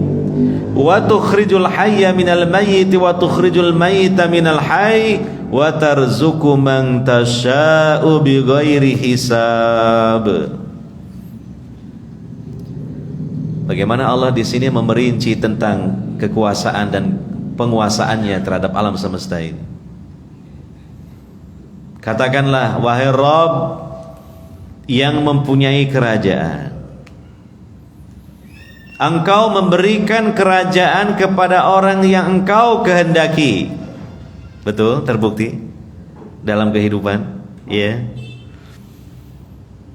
Wa tukhrijul hayya minal mayyiti wa tukhrijul mayyita minal hayy wa tarzuqu man tasha'u bighairi hisab. Bagaimana Allah di sini memerinci tentang kekuasaan dan penguasaannya terhadap alam semesta ini. Katakanlah, wahai Rabb yang mempunyai kerajaan, Engkau memberikan kerajaan kepada orang yang Engkau kehendaki. Betul, terbukti dalam kehidupan. Ya.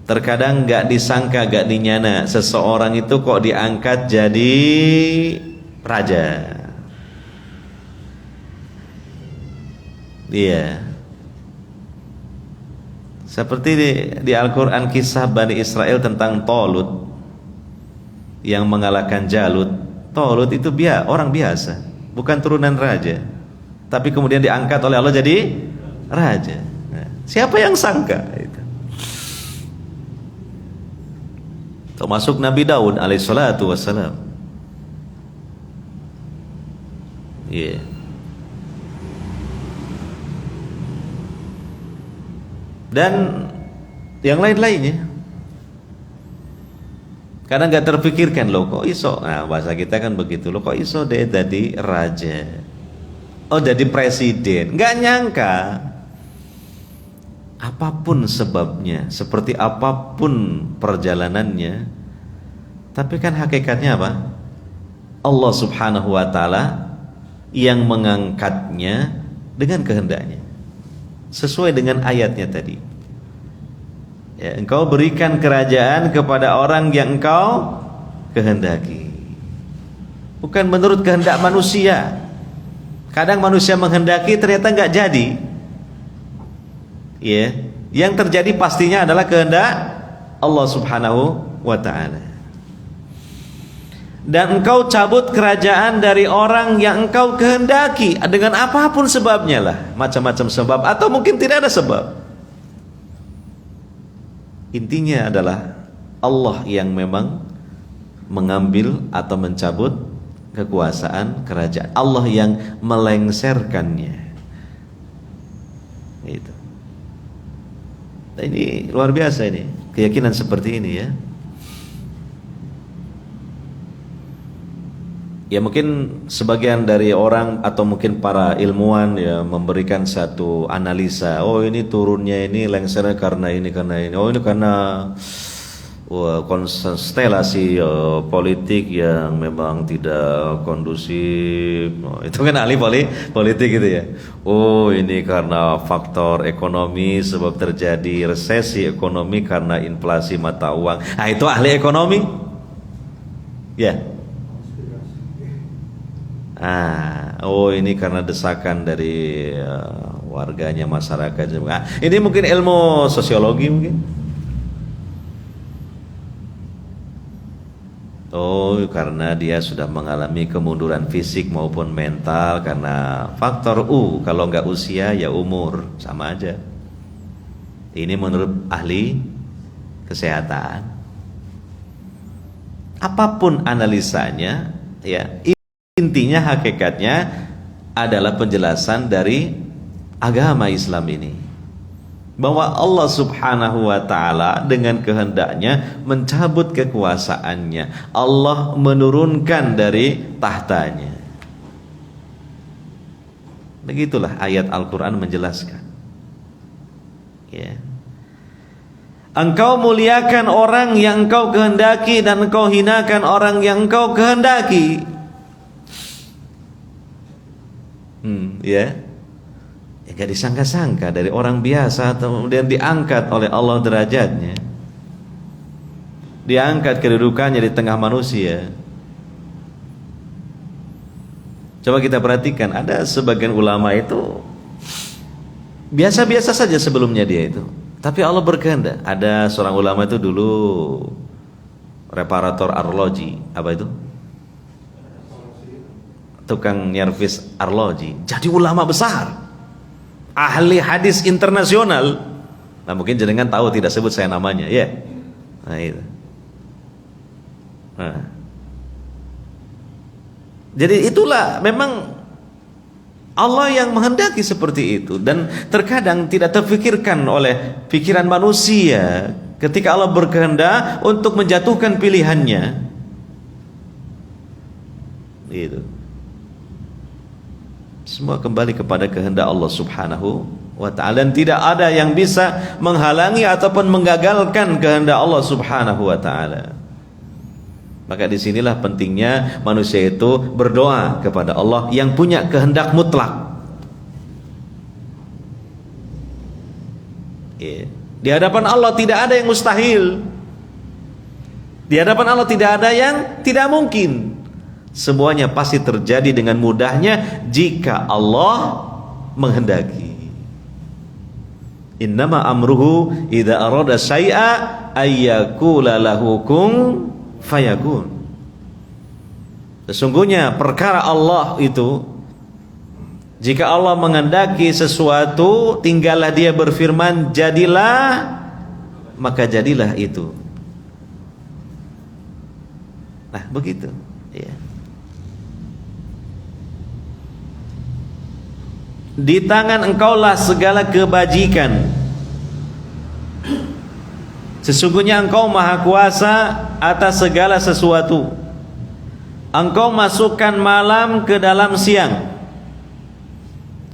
Terkadang gak disangka, gak dinyana seseorang itu kok diangkat jadi raja. Iya. Seperti di Al-Quran kisah Bani Israel tentang Talut yang mengalahkan Jalut. Talut itu orang biasa, bukan turunan raja, tapi kemudian diangkat oleh Allah jadi raja. Nah, siapa yang sangka itu? Termasuk Nabi Daud alaihissalatu wassalam. Iya. Dan yang lain-lainnya. Kadang gak terpikirkan, loh kok iso. Nah, bahasa kita kan begitu, loh kok iso deh jadi raja, oh jadi presiden. Gak nyangka. Apapun sebabnya, seperti apapun perjalanannya, tapi kan hakikatnya apa? Allah Subhanahu wa ta'ala yang mengangkatnya dengan kehendaknya, sesuai dengan ayatnya tadi. Ya, Engkau berikan kerajaan kepada orang yang Engkau kehendaki, bukan menurut kehendak manusia. Kadang manusia menghendaki ternyata nggak jadi. Ya, yang terjadi pastinya adalah kehendak Allah Subhanahu wa ta'ala. dan engkau cabut kerajaan dari orang yang engkau kehendaki dengan apapun sebabnya lah, macam-macam sebab atau mungkin tidak ada sebab. Intinya adalah Allah yang memang mengambil atau mencabut kekuasaan kerajaan, Allah yang melengsarkannya. Itu. Nah, ini luar biasa ini, keyakinan seperti ini ya. Ya mungkin sebagian dari orang atau mungkin para ilmuwan ya memberikan satu analisa, oh ini turunnya ini lengsernya karena ini, oh ini karena konstelasi politik yang memang tidak kondusif. Oh, itu kan ahli politik gitu ya. Oh ini karena faktor ekonomi, sebab terjadi resesi ekonomi karena inflasi mata uang. Nah itu ahli ekonomi ya. Oh ini karena desakan dari warganya, masyarakat. Ini mungkin ilmu sosiologi mungkin. Oh karena dia sudah mengalami kemunduran fisik maupun mental karena faktor kalau nggak usia ya umur, sama aja. Ini menurut ahli kesehatan. Apapun analisanya ya, intinya hakikatnya adalah penjelasan dari agama Islam ini, bahwa Allah subhanahu wa ta'ala dengan kehendaknya mencabut kekuasaannya, Allah menurunkan dari tahtanya. Begitulah ayat Al-Quran menjelaskan ya. Engkau muliakan orang yang engkau kehendaki dan engkau hinakan orang yang engkau kehendaki. Ya gak disangka-sangka dari orang biasa kemudian diangkat oleh Allah derajatnya, diangkat kedudukannya di tengah manusia. Coba kita perhatikan, ada sebagian ulama itu biasa-biasa saja sebelumnya dia itu, tapi Allah berkehendak. Ada seorang ulama itu dulu reparator arloji, apa itu? Tukang nyervis arloji, jadi ulama besar, ahli hadis internasional. Nah mungkin jenengan tahu, tidak sebut saya namanya ya. Nah itu. Jadi itulah memang Allah yang menghendaki seperti itu, dan terkadang tidak terfikirkan oleh pikiran manusia ketika Allah berkehendak untuk menjatuhkan pilihannya. Gitu. Semua kembali kepada kehendak Allah subhanahu wa ta'ala, dan tidak ada yang bisa menghalangi ataupun menggagalkan kehendak Allah subhanahu wa ta'ala. Maka disinilah pentingnya manusia itu berdoa kepada Allah yang punya kehendak mutlak. Di hadapan Allah tidak ada yang mustahil, di hadapan Allah tidak ada yang tidak mungkin. Semuanya pasti terjadi dengan mudahnya jika Allah menghendaki. Innama amruhu idza arada syai'a ayyakula lahu kun fayakun. Sesungguhnya perkara Allah itu, jika Allah menghendaki sesuatu, tinggallah dia berfirman jadilah, maka jadilah itu. Nah begitu ya. Di tangan engkaulah segala kebajikan. Sesungguhnya engkau maha kuasa atas segala sesuatu. Engkau masukkan malam ke dalam siang,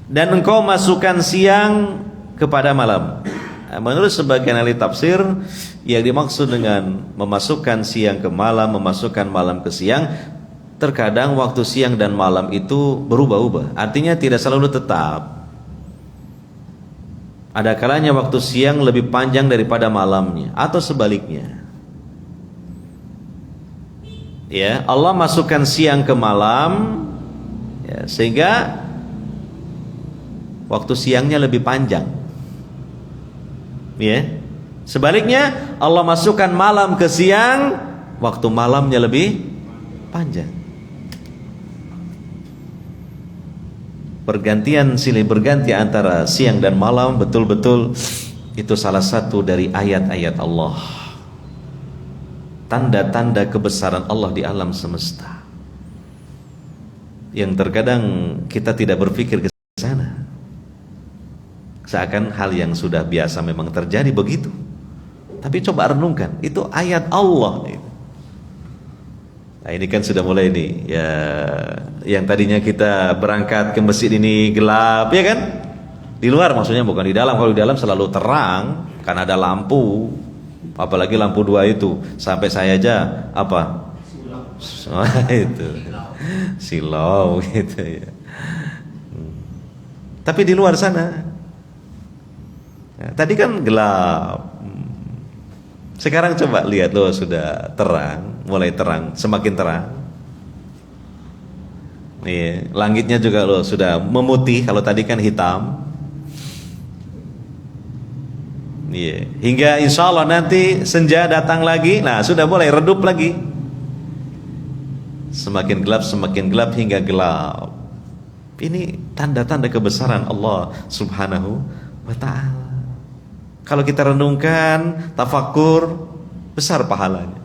dan engkau masukkan siang kepada malam. Menurut sebagian ahli tafsir, yang dimaksud dengan memasukkan siang ke malam, memasukkan malam ke siang, terkadang waktu siang dan malam itu berubah-ubah. Artinya tidak selalu tetap. Ada kalanya waktu siang lebih panjang daripada malamnya, atau sebaliknya. Ya, Allah masukkan siang ke malam, ya, sehingga waktu siangnya lebih panjang. Ya. Sebaliknya Allah masukkan malam ke siang, waktu malamnya lebih panjang. Pergantian silih berganti antara siang dan malam betul-betul itu salah satu dari ayat-ayat Allah, tanda-tanda kebesaran Allah di alam semesta, yang terkadang kita tidak berpikir ke sana, seakan hal yang sudah biasa memang terjadi begitu. Tapi coba renungkan, itu ayat Allah. Nah ini kan sudah mulai nih ya, yang tadinya kita berangkat ke masjid ini gelap, ya kan? Di luar maksudnya, bukan di dalam. Kalau di dalam selalu terang karena ada lampu, apalagi lampu 2 itu. Sampai saya aja apa? Itu silau gitu ya. Tapi di luar sana, ya, tadi kan gelap. Sekarang coba lihat loh, sudah terang, mulai terang, semakin terang. Iya, langitnya juga loh sudah memutih, kalau tadi kan hitam. Iya, hingga insya Allah nanti senja datang lagi, nah sudah mulai redup lagi. Semakin gelap hingga gelap. Ini tanda-tanda kebesaran Allah Subhanahu wa ta'ala. Kalau kita renungkan, tafakur, besar pahalanya.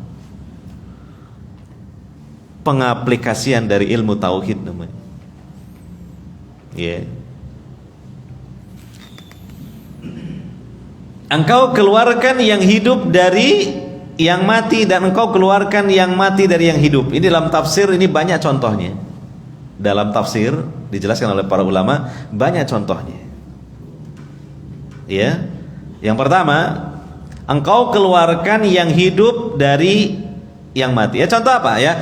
Pengaplikasian dari ilmu tauhid namanya. Ya. Engkau keluarkan yang hidup dari yang mati, dan engkau keluarkan yang mati dari yang hidup. Ini dalam tafsir, ini banyak contohnya. Dalam tafsir dijelaskan oleh para ulama, banyak contohnya. Ya. Yang pertama, engkau keluarkan yang hidup dari yang mati. Ya, contoh apa ya?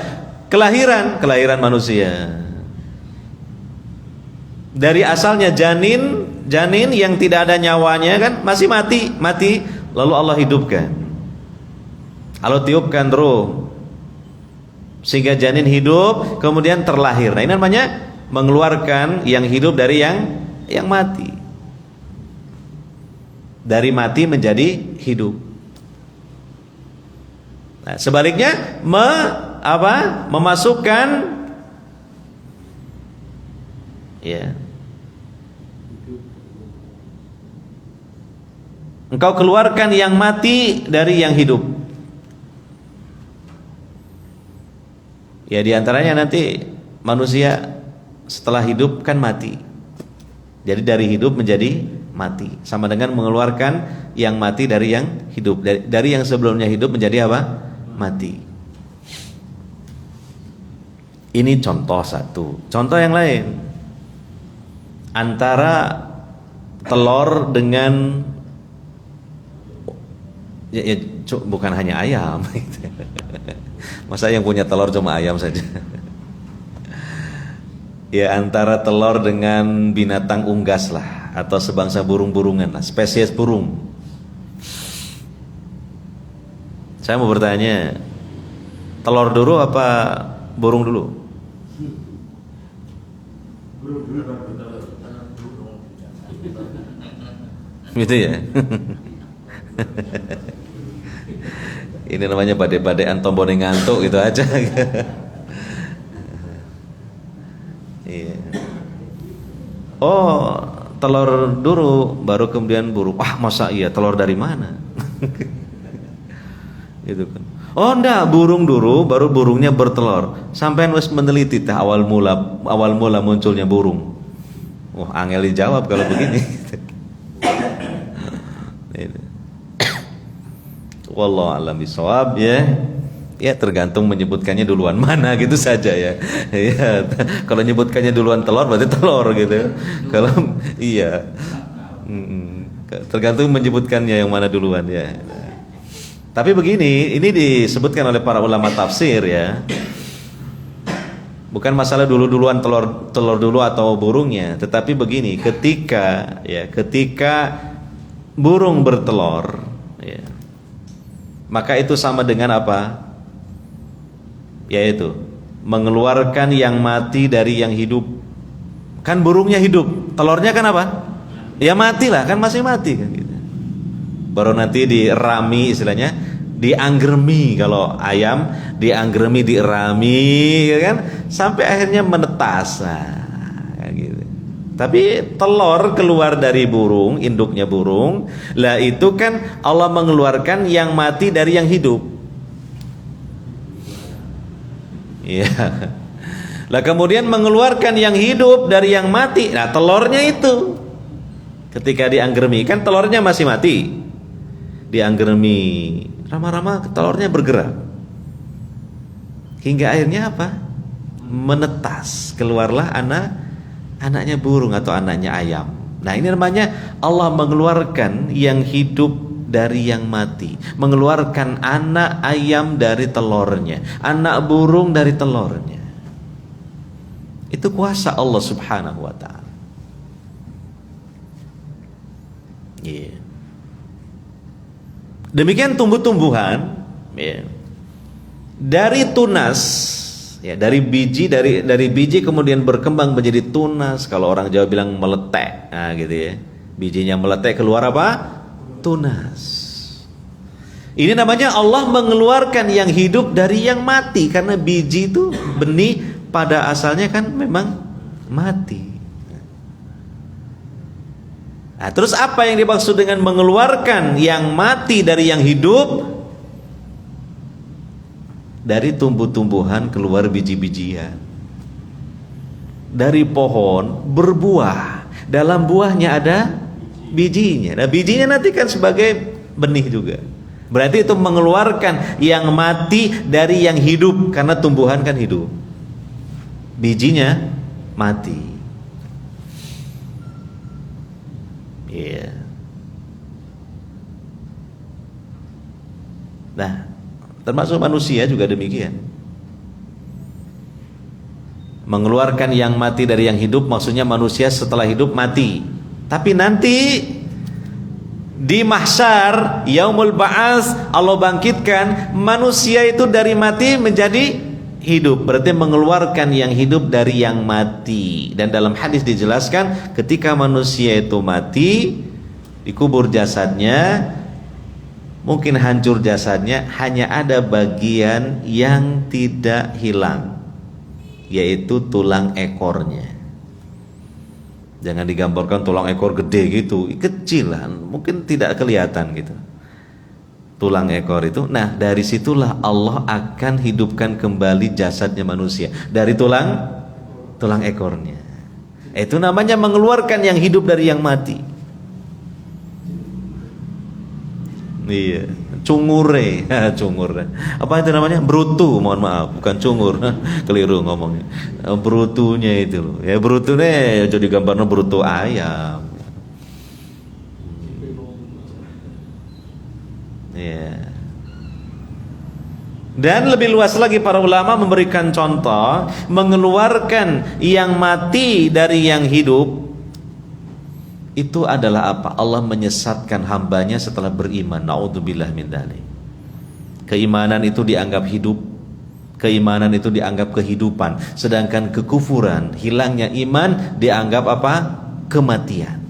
Kelahiran manusia. Dari asalnya janin yang tidak ada nyawanya kan, masih mati, lalu Allah hidupkan. Allah tiupkan roh sehingga janin hidup, kemudian terlahir. Nah, ini namanya mengeluarkan yang hidup dari yang mati. Dari mati menjadi hidup. Nah, sebaliknya memasukkan ya. Engkau keluarkan yang mati dari yang hidup. Ya, diantaranya nanti manusia setelah hidup kan mati. Jadi dari hidup menjadi mati, sama dengan mengeluarkan yang mati dari yang hidup, dari yang sebelumnya hidup menjadi apa? Mati. Ini contoh satu. Contoh yang lain, antara telur dengan bukan hanya ayam. Masa yang punya telur cuma ayam saja? Ya, antara telur dengan binatang unggas lah, atau sebangsa burung-burungan lah, spesies burung. Saya mau bertanya, telur dulu apa burung dulu? Gitu ya. Ini namanya badai-badaian tombone ngantuk gitu aja. Iya. Oh, telur dulu baru kemudian burung. Wah, masa iya, telur dari mana? Gitu kan. Oh enggak, burung dulu baru burungnya bertelur. Sampai wis meneliti tah awal mula munculnya burung. Wah, angel dijawab kalau begini. Wallahu a'lam bishawab ya. Ya tergantung menyebutkannya duluan mana gitu saja ya. Ya, kalau nyebutkannya duluan telur berarti telur gitu. Kalau iya. Tergantung menyebutkannya yang mana duluan ya. Tapi begini, ini disebutkan oleh para ulama tafsir ya. Bukan masalah duluan telur dulu atau burungnya, tetapi begini, ketika burung bertelur ya, maka itu sama dengan apa? Yaitu mengeluarkan yang mati dari yang hidup. Kan burungnya hidup, telurnya kan apa? Ya matilah, kan masih mati kan gitu. Baru nanti dirami istilahnya, dianggremi, kalau ayam dianggremi, dierami, ya kan, sampai akhirnya menetas. Nah, kayak gitu. Tapi telur keluar dari burung, induknya burung, lah itu kan Allah mengeluarkan yang mati dari yang hidup. Iya. Lah kemudian mengeluarkan yang hidup dari yang mati. Nah, telurnya itu ketika dianggremi, kan telurnya masih mati. Dianggremi, lama-lama telurnya bergerak. Hingga akhirnya apa? Menetas, keluarlah anaknya burung atau anaknya ayam. Nah, ini namanya Allah mengeluarkan yang hidup dari yang mati, mengeluarkan anak ayam dari telurnya, anak burung dari telurnya. Itu kuasa Allah Subhanahu wa ta'ala. Yeah. Demikian tumbuh-tumbuhan, yeah, dari tunas, ya, dari biji kemudian berkembang menjadi tunas. Kalau orang Jawa bilang meletek, nah gitu ya. Bijinya meletek, keluar apa? Tunas. Ini namanya Allah mengeluarkan yang hidup dari yang mati, karena biji itu, benih pada asalnya kan memang mati. Nah, terus apa yang dimaksud dengan mengeluarkan yang mati dari yang hidup? Dari tumbuh-tumbuhan keluar biji-bijian. Dari pohon berbuah, dalam buahnya ada bijinya. Nah, bijinya nanti kan sebagai benih juga. Berarti itu mengeluarkan yang mati dari yang hidup, karena tumbuhan kan hidup, bijinya mati. Iya. Yeah. Nah, termasuk manusia juga demikian. Mengeluarkan yang mati dari yang hidup, maksudnya manusia setelah hidup mati. Tapi nanti di mahsyar, yaumul ba'ats, Allah bangkitkan manusia itu dari mati menjadi hidup. Berarti mengeluarkan yang hidup dari yang mati. Dan dalam hadis dijelaskan, ketika manusia itu mati, dikubur jasadnya, mungkin hancur jasadnya, hanya ada bagian yang tidak hilang, yaitu tulang ekornya. Jangan digambarkan tulang ekor gede gitu, kecilan, mungkin tidak kelihatan gitu. Tulang ekor itu, nah dari situlah Allah akan hidupkan kembali jasadnya manusia, dari tulang ekornya. Itu namanya mengeluarkan yang hidup dari yang mati. Iya, cungure, cungur. Apa itu namanya? Brutu, mohon maaf, bukan cungur. Keliru ngomongnya. Brutunya itu loh. Ya brutunya jadi gambarnya brutu ayam. Iya. Dan lebih luas lagi para ulama memberikan contoh mengeluarkan yang mati dari yang hidup. Itu adalah apa? Allah menyesatkan hambanya setelah beriman. Na'udzubillah min dzalik. Keimanan itu dianggap hidup, keimanan itu dianggap kehidupan, sedangkan kekufuran, hilangnya iman dianggap apa? Kematian.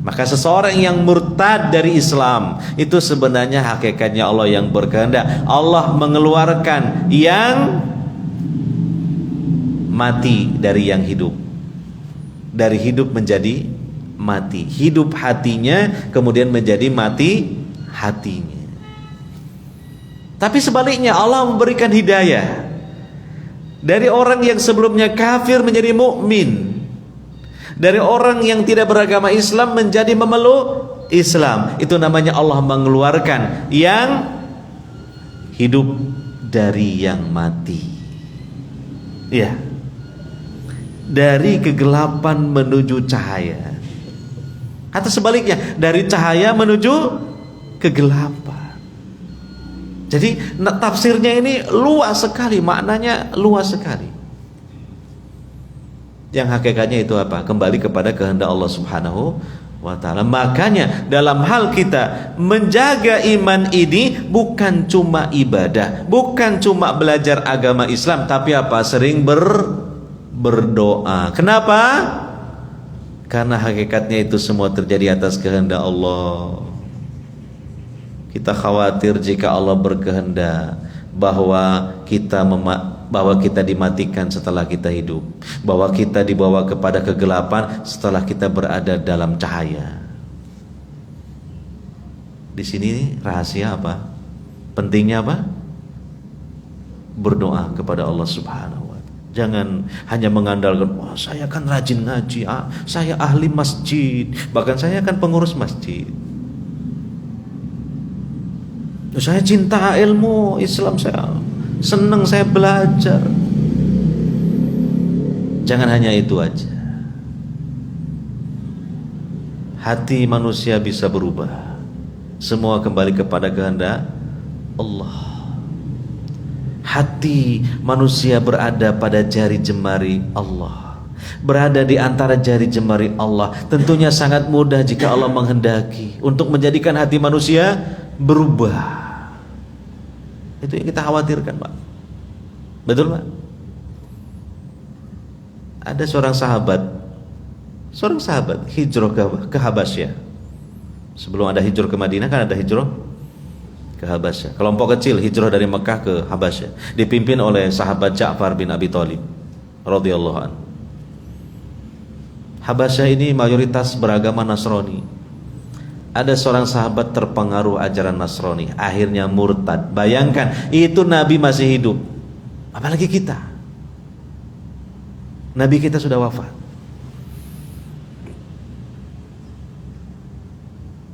Maka seseorang yang murtad dari Islam itu sebenarnya hakikatnya Allah yang berkehendak. Allah mengeluarkan yang mati dari yang hidup, dari hidup menjadi mati, hidup hatinya kemudian menjadi mati hatinya. Tapi sebaliknya Allah memberikan hidayah, dari orang yang sebelumnya kafir menjadi mukmin, dari orang yang tidak beragama Islam menjadi memeluk Islam. Itu namanya Allah mengeluarkan yang hidup dari yang mati. Ya, dari kegelapan menuju cahaya, atau sebaliknya dari cahaya menuju kegelapan. Jadi tafsirnya ini luas sekali, maknanya luas sekali. Yang hakikatnya itu apa? Kembali kepada kehendak Allah Subhanahu wa ta'ala. Makanya dalam hal kita menjaga iman ini bukan cuma ibadah, bukan cuma belajar agama Islam, tapi apa? Sering berdoa. Kenapa? Karena hakikatnya itu semua terjadi atas kehendak Allah. Kita khawatir jika Allah berkehendak bahwa kita dimatikan setelah kita hidup, bahwa kita dibawa kepada kegelapan setelah kita berada dalam cahaya. Di sini rahasia apa? Pentingnya apa? Berdoa kepada Allah Subhanahu wa ta'ala. Jangan hanya mengandalkan, wah saya kan rajin ngaji, saya ahli masjid, bahkan saya kan pengurus masjid. Saya cinta ilmu Islam, saya senang, saya belajar. Jangan hanya itu aja. Hati manusia bisa berubah. Semua kembali kepada kehendak Allah. Hati manusia berada pada jari jemari Allah, berada di antara jari jemari Allah. Tentunya sangat mudah jika Allah menghendaki untuk menjadikan hati manusia berubah. Itu yang kita khawatirkan, Pak. Betul, Pak? Ada seorang sahabat hijrah ke Habasyah. Sebelum ada hijrah ke Madinah kan ada hijrah ke Habasyah. Kelompok kecil hijrah dari Mekah ke Habasyah, dipimpin oleh sahabat Ja'far bin Abi Thalib radhiyallahu anhu. Habasyah ini mayoritas beragama Nasrani. Ada seorang sahabat terpengaruh ajaran Nasrani, akhirnya murtad. Bayangkan, itu Nabi masih hidup, apalagi kita. Nabi kita sudah wafat.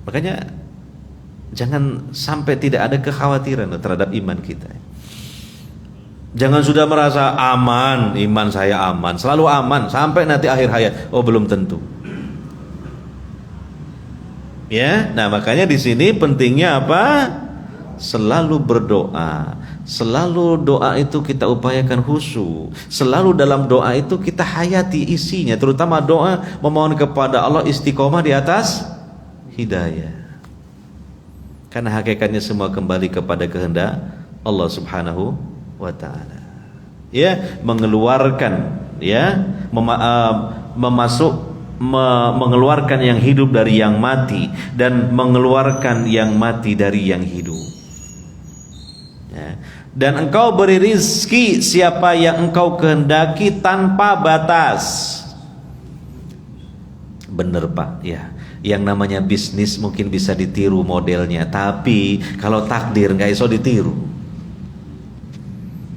Makanya jangan sampai tidak ada kekhawatiran terhadap iman kita. Jangan sudah merasa aman, iman saya aman, selalu aman sampai nanti akhir hayat. Oh, belum tentu. Ya, nah makanya di sini pentingnya apa? Selalu berdoa. Selalu doa itu kita upayakan khusyuk. Selalu dalam doa itu kita hayati isinya, terutama doa memohon kepada Allah istiqomah di atas hidayah. Karena hakikatnya semua kembali kepada kehendak Allah Subhanahu wa ta'ala. Ya, mengeluarkan mengeluarkan yang hidup dari yang mati dan mengeluarkan yang mati dari yang hidup. Ya. Dan engkau beri rizki siapa yang engkau kehendaki tanpa batas. Bener, Pak, ya. Yang namanya bisnis mungkin bisa ditiru modelnya, tapi kalau takdir nggak iso ditiru.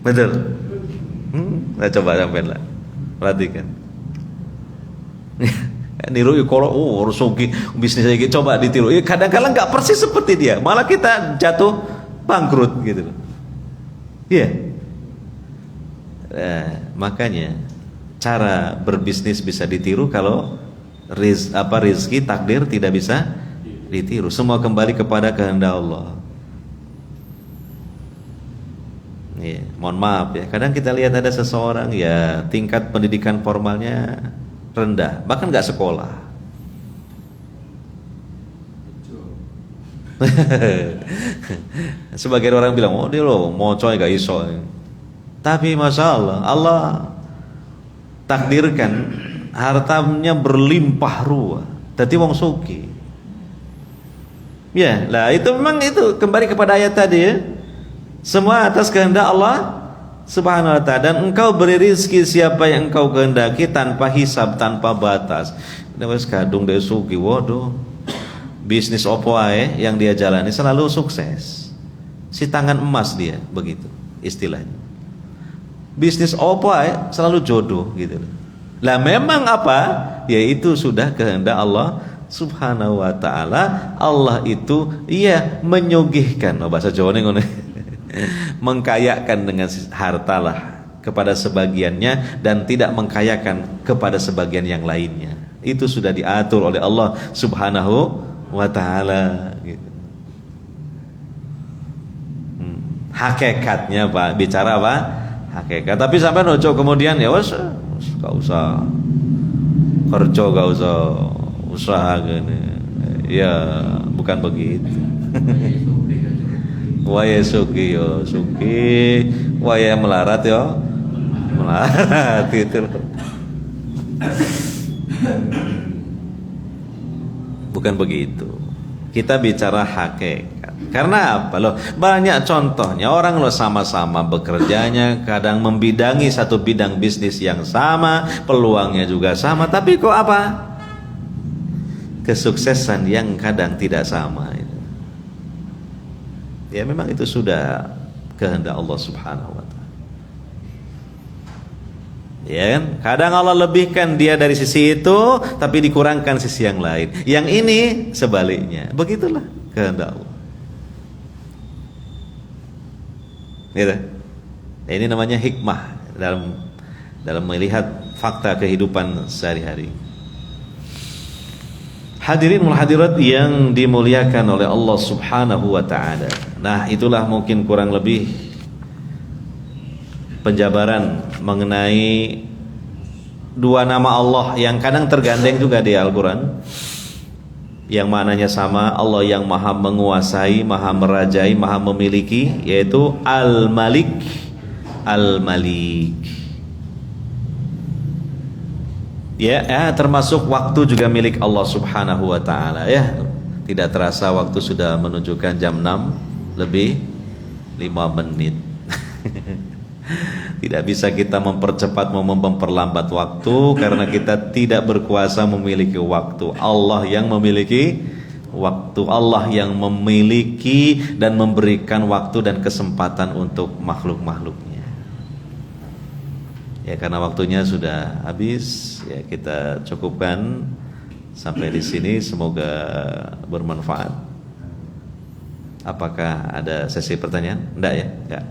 Betul. Nah, coba sampai lah, perhatikan. Niru kalau rusuki bisnis lagi, coba ditiru. Kadang-kadang nggak persis seperti dia, malah kita jatuh bangkrut gitu. Iya. Makanya cara berbisnis bisa ditiru kalau rizki takdir tidak bisa ditiru. Semua kembali kepada kehendak Allah. Ya, mohon maaf ya, kadang kita lihat ada seseorang ya tingkat pendidikan formalnya rendah, bahkan nggak sekolah. Sebagian orang bilang, oh dia loh mau coy gak iso. Tapi masya Allah, Allah takdirkan hartanya berlimpah ruah, jadi wong suki. Ya, lah itu memang itu kembali kepada ayat tadi ya. Semua atas kehendak Allah Subhanahu wa ta'ala. Dan engkau beri rizki siapa yang engkau kehendaki tanpa hisab, tanpa batas. Ini wes kadung dari suki, waduh. Bisnis opo ae yang dia jalani selalu sukses. Si tangan emas dia, begitu istilahnya. Bisnis opo ae selalu jodoh gitu. Lah memang apa? Yaitu sudah kehendak Allah Subhanahu wa ta'ala. Allah itu menyugihkan, bahasa Jawa nih ngono. Mengkayakan dengan hartalah kepada sebagiannya dan tidak mengkayakan kepada sebagian yang lainnya. Itu sudah diatur oleh Allah Subhanahu wa ta'ala gitu. Hakikatnya Pak, bicara apa? Hakikat. Tapi sampai nojo kemudian ya wes gak usah kerja, gak usah usaha gini. Ya bukan begitu. Waya suki yo suki, waya melarat yo melarat gitu. Bukan begitu. Kita bicara hakikat. Karena apa loh? Banyak contohnya orang loh sama-sama bekerjanya, kadang membidangi satu bidang bisnis yang sama, peluangnya juga sama, tapi kok apa? Kesuksesan yang kadang tidak sama. Ya memang itu sudah kehendak Allah Subhanahu wa taala. Ya kan? Kadang Allah lebihkan dia dari sisi itu, tapi dikurangkan sisi yang lain. Yang ini sebaliknya. Begitulah kehendak Allah. Gitu. Ya, ini namanya hikmah dalam melihat fakta kehidupan sehari-hari. Hadirin wal hadirat yang dimuliakan oleh Allah Subhanahu wa taala. Nah, itulah mungkin kurang lebih penjabaran mengenai dua nama Allah yang kadang tergandeng juga di Al-Qur'an. Yang maknanya sama, Allah yang maha menguasai, maha merajai, maha memiliki, yaitu Al-Malik, Al-Malik. Ya, termasuk waktu juga milik Allah Subhanahu wa taala ya. Tidak terasa waktu sudah menunjukkan jam 6 lebih 5 menit. Tidak bisa kita mempercepat memperlambat waktu karena kita tidak berkuasa memiliki waktu. Allah yang memiliki waktu, Allah yang memiliki dan memberikan waktu dan kesempatan untuk makhluk-makhluknya. Ya, karena waktunya sudah habis, ya kita cukupkan sampai di sini. Semoga bermanfaat. Apakah ada sesi pertanyaan? Enggak ya? Enggak.